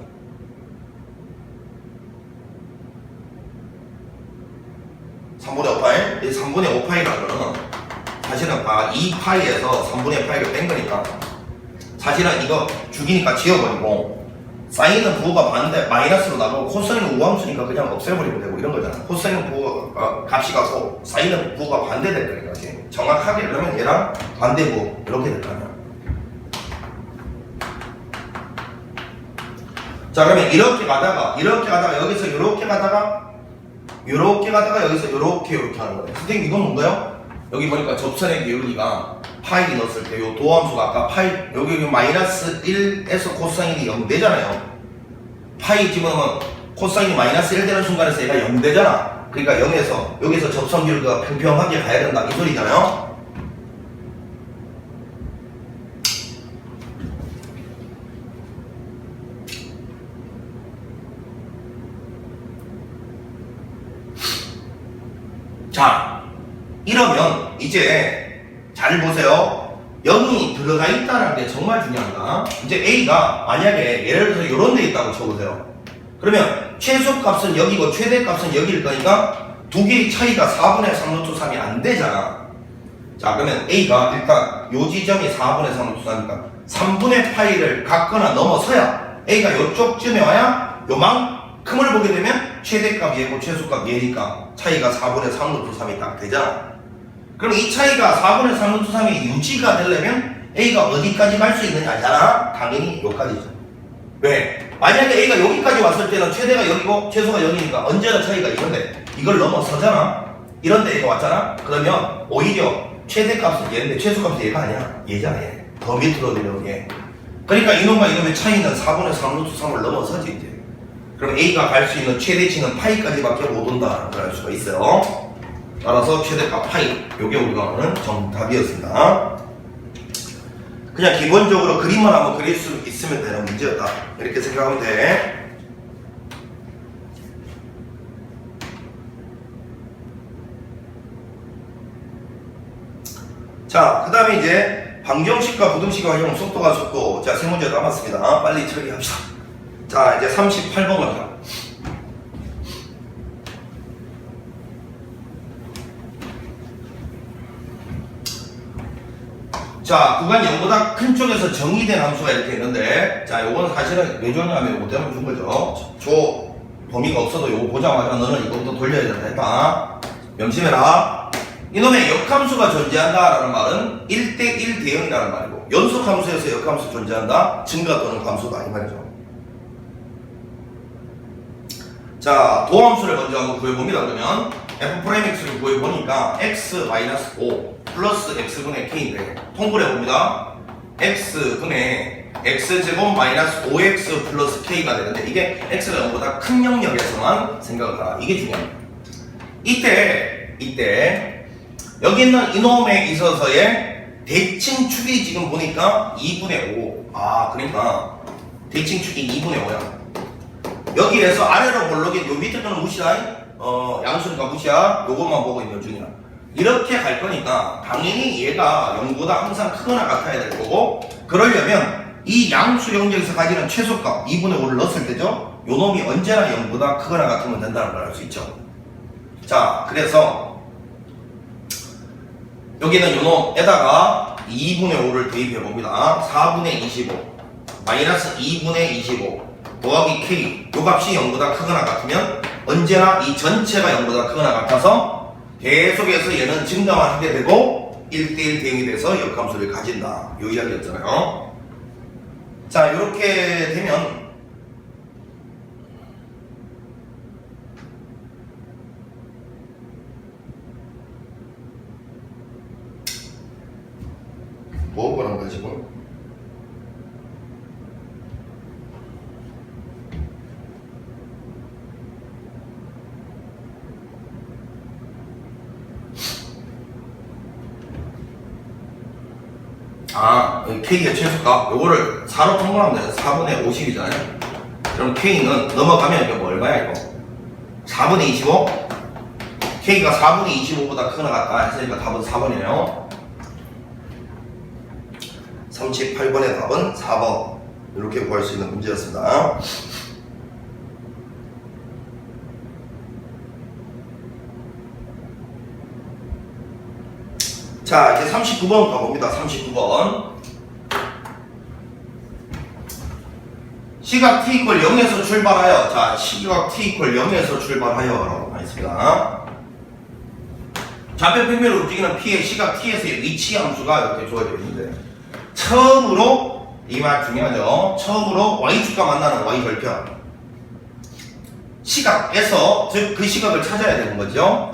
이 3분의 5파이라는 사실은 2파이에서 3분의 파이를 뺀 거니까 사실은 이거 죽이니까 지워버리고 사인은 부호가 반대 마이너스로 나가고 코사인은 우함수니까 그냥 없애버리면 되고 이런 거잖아. 코사인은 부호가 값이 같고 사인은 부호가 반대될 거니까 정확하게 그러면 얘랑 반대부 이렇게 될 거 아니야. 자, 그러면 이렇게 가다가 여기서 이렇게 가다가 여기서 이렇게 하는 거예요. 선생님 이건 뭔가요? 여기 보니까 접선의 기울기가 파이 넣었을 때 요 도함수가 아까 파이 여기 마이너스 1에서 코사인이 0 되잖아요. 파이 집어넣으면 코사인이 마이너스 1 되는 순간에서 얘가 0 되잖아. 그러니까 0에서 여기서 접선 기울기가 평평하게 가야 된다 이 소리잖아요. 자, 이러면 이제 잘 보세요. 0이 들어가 있다는 게 정말 중요하다. 이제 A가 만약에 예를 들어서 이런 데 있다고 쳐보세요. 그러면 최소값은 여기고 최대값은 여기일 거니까 두 개의 차이가 4분의 3 루트 3이 안 되잖아. 자, 그러면 A가 일단 요 지점이 4분의 3 루트 3이니까 3분의 파이를 갖거나 넘어서야 A가 요쪽쯤에 와야 요만큼을 보게 되면 최대값 얘고 최소값 얘니까 차이가 4분의 3 루트 3이 딱 되잖아. 그럼 이 차이가 4분의 3 루트 3이 유지가 되려면 A가 어디까지 갈 수 있느냐잖아. 당연히 여기까지죠. 왜? 만약에 A가 여기까지 왔을 때는 최대가 여기고 최소가 여기니까 언제나 차이가 이런데 이걸 넘어서잖아. 이런데 A가 왔잖아. 그러면 오히려 최대값은 얘인데 최소값은 얘가 아니야. 얘잖아. 얘. 더 밑으로 내려오는 얘. 그러니까 이놈과 이놈의 차이는 4분의 3 루트 3을 넘어서지 이제. 그럼 A가 갈 수 있는 최대치는 파이까지밖에 못 온다라고 할 수가 있어요. 따라서 최대값 파이, 요게 우리가 오늘 정답이었습니다. 그냥 기본적으로 그림만 한번 그릴 수 있으면 되는 문제였다 이렇게 생각하면 돼. 자, 그 다음에 이제 방정식과 부등식의 활용 속도가 속도. 자, 세 문제 남았습니다. 빨리 처리합시다. 자, 이제 38번 갑니다. 자, 구간 0보다 큰 쪽에서 정의된 함수가 이렇게 있는데, 자, 요건 사실은 왜 줬냐면 요거 때문에 준 거죠. 범위가 없어도 요거 보자마자 너는 이거부터 돌려야 된다 했다. 명심해라. 이놈의 역함수가 존재한다라는 말은 1대1 대응이라는 말이고, 연속함수에서 역함수 존재한다, 증가 또는 감소다 이 말이죠. 자, 도함수를 먼저 한번 구해봅니다. 그러면 f'x를 구해보니까 x-5 플러스 x분의 k인데 통분해봅니다. x분의 x제곱 마이너스 5x 플러스 k가 되는데, 이게 x가 0보다 큰 영역에서만 생각을 하라. 이게 중요합니다. 이때 여기 있는 이놈에 있어서의 대칭축이 지금 보니까 2분의 5. 아, 그러니까 대칭축이 2분의 5야. 여기에서 아래로 볼록인 요 밑에 거는 무시다. 양수니까 무시야. 요것만 보고 있는 중이야. 이렇게 갈 거니까 당연히 얘가 0보다 항상 크거나 같아야 될 거고, 그러려면 이 양수 영역에서 가지는 최소값 2분의 5를 넣었을 때죠. 요 놈이 언제나 0보다 크거나 같으면 된다는 걸 알 수 있죠. 자, 그래서 여기는 요 놈에다가 2분의 5를 대입해 봅니다. 4분의 25 마이너스 2분의 25 더하기 k, 요 값이 0보다 크거나 같으면 언제나 이 전체가 0보다 크거나 같아서 계속해서 얘는 증가만 하게 되고 1대1 대응이 돼서 역함수를 가진다. 요 이야기였잖아요. 자, 요렇게 되면 뭐 그런 거야 지금? 아, K의 최소값 요거를 4로 통분하면 돼요. 4분의 50이잖아요. 그럼 K는 넘어가면 이게 뭐 얼마야 이거? 4분의 25? K가 4분의 25보다 크거나 같다 했으니까 답은 4번이네요. 38번의 답은 4번. 이렇게 구할 수 있는 문제였습니다. 자, 이제 39번 가봅니다. 39번. 시각 t 이퀄 0에서 출발하여. 자, 시각 t 이퀄 0에서 출발하여 라고 하겠습니다. 좌표 평면을 움직이는 p의 시각 t에서의 위치 함수가 이렇게 주어져 있는데, 처음으로, 이 말 중요하죠. 처음으로 y축과 만나는 y절편. 시각에서, 즉 그 시각을 찾아야 되는 거죠.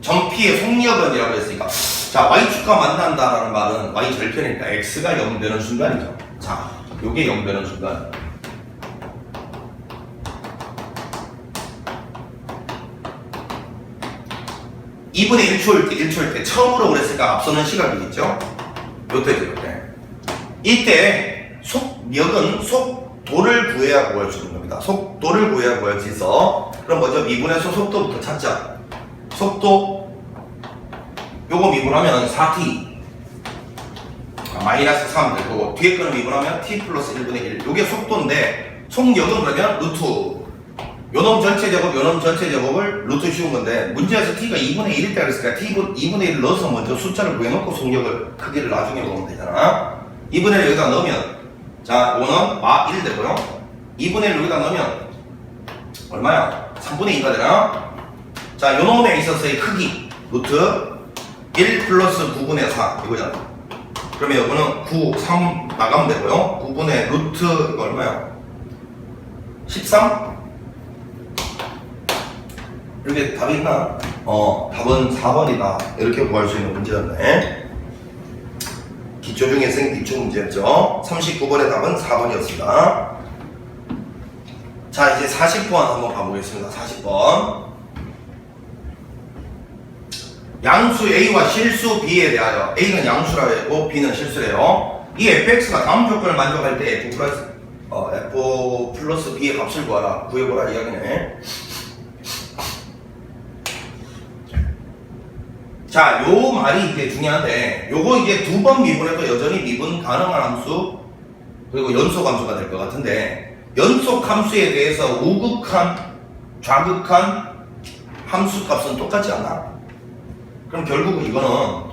전피의 속력은이라고 했으니까, 자, y축과 만난다라는 말은 y절편이니까 x가 0 되는 순간이죠. 자, 요게 0 되는 순간. (2분의 1초일 때 처음으로 그랬으니까 앞서는 시각이겠죠. 요때죠, 요때. 이때 속력은 속도를 구해야 구할 수 있는 겁니다. 속도를 구해야 구할 수 있어. 그럼 먼저 미분해서 속도부터 찾자. 속도 요거 미분하면 4t 마이너스 3 될 거고, 뒤에 거는 미분하면 t 플러스 1분의 1. 요게 속도인데, 속력은 그러면 루트 요놈 전체 제곱, 요놈 전체 제곱을 루트 씌운 건데, 문제에서 t가 2분의 1일 때 그랬으니까 2분의 1을 넣어서 먼저 숫자를 구해놓고 속력을 크기를 나중에 보면 되잖아. 2분의 1을 여기다 넣으면, 자, 요거는 1 되고요. 2분의 1을 여기다 넣으면 얼마야? 3분의 2가 되나? 자, 요놈에 있어서의 크기 루트 1 플러스 9분의 4 이거잖아. 그러면 요거는 9, 3 나가면 되고요. 9분의 루트 이거 얼마야? 13? 이렇게 답이 있나? 답은 4번이다. 이렇게 구할 수 있는 문제였네. 기초중에생 기출 문제였죠. 39번의 답은 4번이었습니다. 자, 이제 40번 한번 가보겠습니다. 40번. 양수 A와 실수 B에 대하여, A는 양수라고 했고 B는 실수래요. 이 fx가 다음 조건을 만족할 때 f 플러스 B의 값을 구해보라 이야기네. 자, 요 말이 이제 중요한데, 요거 이제 두 번 미분해도 여전히 미분 가능한 함수, 그리고 연속 함수가 될 것 같은데, 연속 함수에 대해서 우극한, 좌극한 함수 값은 똑같지 않아? 그럼 결국은 이거는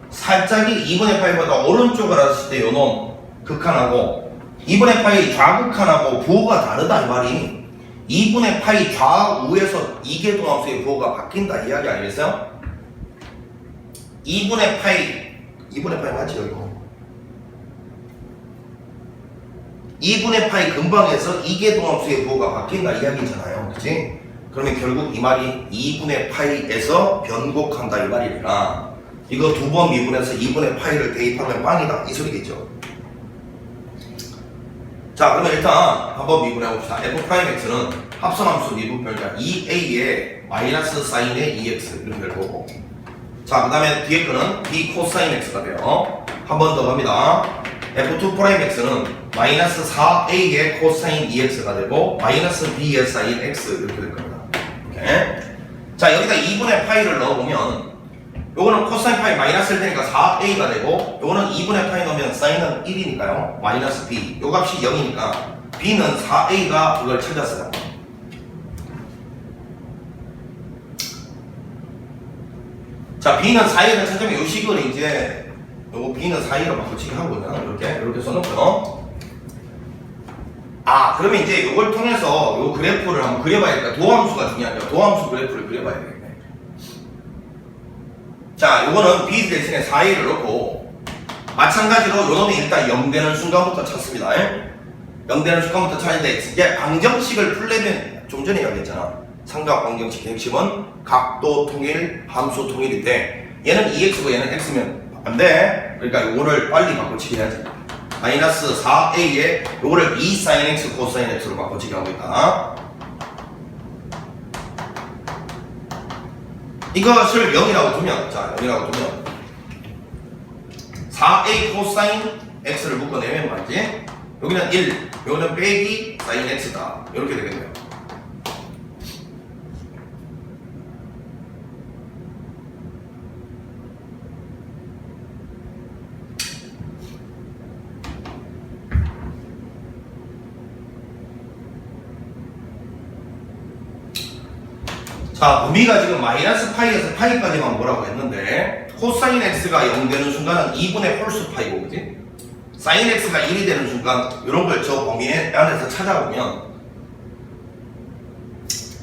살짝이 2분의 파이보다 오른쪽을 했을 때 요놈 극한하고 2분의 파이 좌극한하고 부호가 다르다 이 말이. 2분의 파이 좌우에서 이계동함수의 부호가 바뀐다 이야기 아니겠어요? 2분의 파이 맞죠 이거? 2분의 파이 근방에서 이계동함수의 부호가 바뀐다 이야기잖아요, 그치? 그러면 결국 이 말이 2분의 파이에서 변곡한다 이 말이구나. 이거 두 번 미분해서 2분의 파이를 대입하면 빵이다 이 소리겠죠. 자, 그러면 일단 한번 미분해봅시다. f'x는 합성함수 미분별자 2a의 마이너스 사인의 2x 이렇게 될 거고, 자, 그 다음에 뒤에 거는 b 코사인 x가 돼요. 한 번 더 갑니다. f2'x는 마이너스 4a의 코사인 2x가 되고 마이너스 b의 사인 x 이렇게 될 겁니다. 오케이. 자, 여기다 2분의 파이를 넣어보면 요거는 코사인 파이 마이너스를 되니까 4a가 되고, 요거는 2분의 파이 넣으면 사인은 1이니까요 마이너스 b, 요 값이 0이니까 b는 4a가 그걸 찾았어요. 자, b는 4a를 찾으면 요 식을 이제 요거 b는 4a로 바꾸치기 하고요. 이렇게 써놓고요. 아, 그러면 이제 요걸 통해서 요 그래프를 한번 그려봐야겠다. 도함수가 중요하죠. 도함수 그래프를 그려봐야 되겠네. 자, 요거는 b 대신에 4a를 넣고, 마찬가지로 요 놈이 일단 0 되는 순간부터 찾습니다. 0 되는 순간부터 찾는데, 이제 방정식을 풀려면 좀 전에 이야기했잖아. 삼각 방정식의 핵심은 각도 통일, 함수 통일인데, 얘는 2x고 얘는 x면 안 돼. 그러니까 요거를 빨리 바꿔치기 해야지. 마이너스 4a에 요거를 2 sin x 코사인 x로 바꿔치기 하고 있다. 이것을 0이라고 두면, 자, 0이라고 두면 4a 코사인 x를 묶어내면 말이지, 여기는 1, 여기는 빼기 사인 x다 이렇게 되겠네요. 자, 범위가 지금 마이너스 파이에서 파이까지만 뭐라고 했는데, 코사인 x가 0 되는 순간은 2분의 홀수 파이고, 그지? 사인 x가 1이 되는 순간, 이런 걸 저 범위 안에서 찾아보면,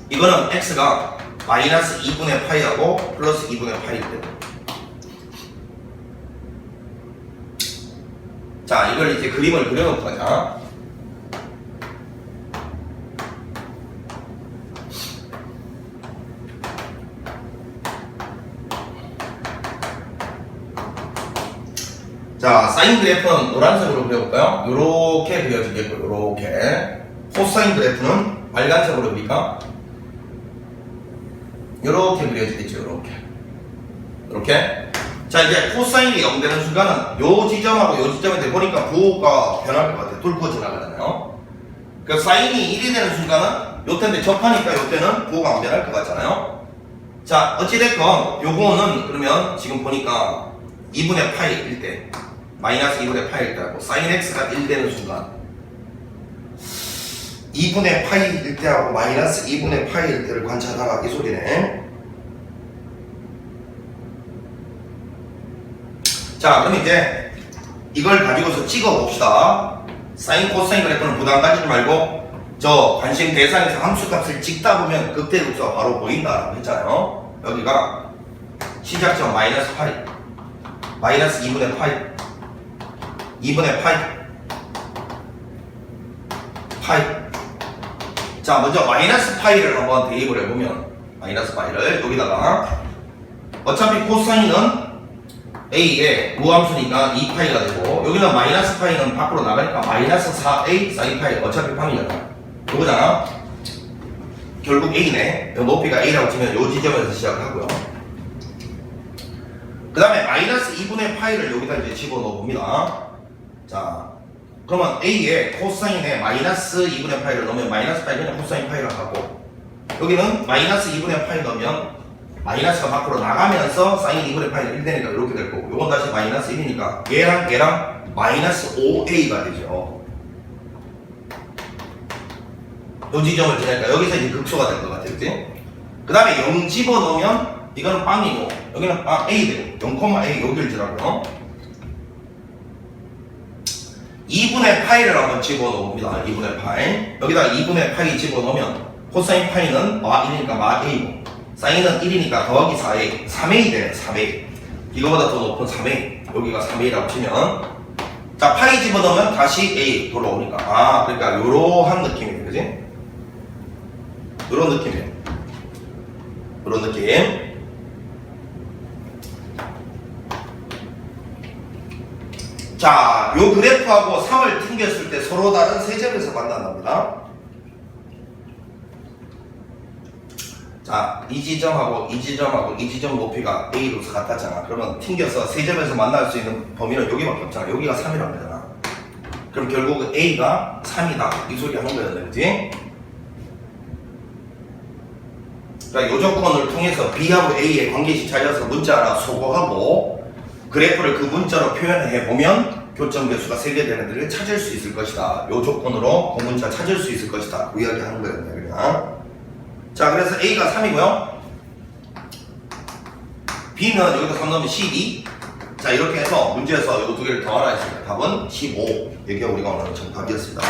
이거는 x가 마이너스 2분의 파이하고 플러스 2분의 파이일 때. 자, 이걸 이제 그림을 그려놓고 가자. 자, 사인 그래프는 노란색으로 그려볼까요? 요렇게 그려지겠고, 요렇게. 코사인 그래프는 빨간색으로 그릴까? 요렇게 그려지겠죠, 요렇게. 요렇게. 자, 이제 코사인이 0 되는 순간은 요 지점하고 요 지점에 대보니까 부호가 변할 것 같아요. 뚫고 지나가잖아요. 그 사인이 1이 되는 순간은 요때인데 접하니까 요때는 부호가 안 변할 것 같잖아요. 자, 어찌됐건 요거는 그러면 지금 보니까 2분의 파이일 때, 마이너스 2분의 파이일 때하고 사인 x가 1 되는 순간 2분의 파이일 때하고 마이너스 2분의 파이일 때를 관찰하라 이 소리네. 자, 그럼 이제 이걸 가지고서 찍어 봅시다. 사인 코사인 그래프는 부담 가지지 말고 저 관심 대상에서 함수값을 찍다 보면 극대극소가 바로 보인다라고 했잖아요. 여기가 시작점 마이너스 파이, 마이너스 2분의 파이, 2분의 파이, 파이. 자, 먼저 마이너스 파이를 한번 대입을 해보면, 마이너스 파이를 여기다가 어차피 코사인은 a의 무함수니까 2파이가 되고, 여기는 마이너스 파이는 밖으로 나가니까 마이너스 4a 사인 파이, 어차피 파이잖아. 요거잖아. 결국 a네. 높이가 a라고 치면 요 지점에서 시작하고요. 그 다음에 마이너스 2분의 파이를 여기다 이제 집어넣어 봅니다. 자, 그러면 a의 코사인에 마이너스 2분의 파이를 넣으면 마이너스 파이 그냥 코사인 파이라고 하고, 여기는 마이너스 2분의 파이 넣으면 마이너스가 밖으로 나가면서 사인 2분의 파이가 1 되니까 이렇게 될 거고, 요건 다시 마이너스 1이니까 얘랑 마이너스 5a가 되죠. 요 지점을 지나니까 여기서 이제 극소가 될 것 같아요, 그치? 그 다음에 0 집어넣으면 이거는 빵이고, 여기는 빵 a 되고, 0,a 여기를 지라고요. 2분의 파이를 한번 집어넣습니다. 2분의 파이. 여기다 2분의 파이 집어넣으면 코사인 파이는 마 1이니까 마 A고 사인은 1이니까 더하기 4A 3A 되네 3A 이거보다 더 높은 3A 여기가 3A라고 치면 자 파이 집어넣으면 다시 A 돌아오니까 아 그러니까 요러한 느낌이네 그지? 요런 느낌이에요 요런 느낌 자, 요 그래프하고 3을 튕겼을 때 서로 다른 세점에서 만난답니다. 자, 이 지점하고 이 지점하고 이 지점 높이가 A로서 같았잖아. 그러면 튕겨서 세점에서 만날 수 있는 범위는 여기밖에 없잖아. 여기가 3이라는 거잖아. 그럼 결국 A가 3이다. 이 소리 하는 거였네, 그지? 그러니까 요 조건을 통해서 B하고 A의 관계식 찾아서 문자 하나 소거하고 그래프를 그 문자로 표현해 보면 교점 개수가 3개 되는 데를 찾을 수 있을 것이다. 요 조건으로 그 문자 찾을 수 있을 것이다. 그 이야기 하는 거였네, 그냥. 자, 그래서 A가 3이고요. B는 여기다 3 넣으면 12. 자, 이렇게 해서 문제에서 요 두 개를 더하라 했습니다. 답은 15. 여기가 우리가 오늘 정답이었습니다.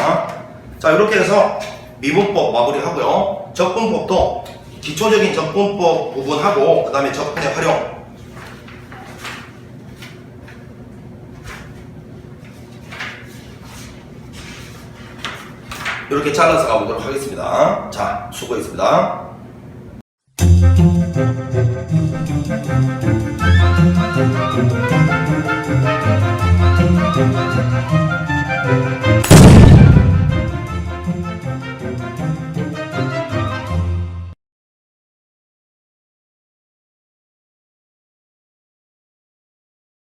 자, 이렇게 해서 미분법 마무리하고요. 적분법도 기초적인 적분법 부분하고 그 다음에 적분의 활용 이렇게 잘라서 가보도록 하겠습니다. 자, 수고했습니다.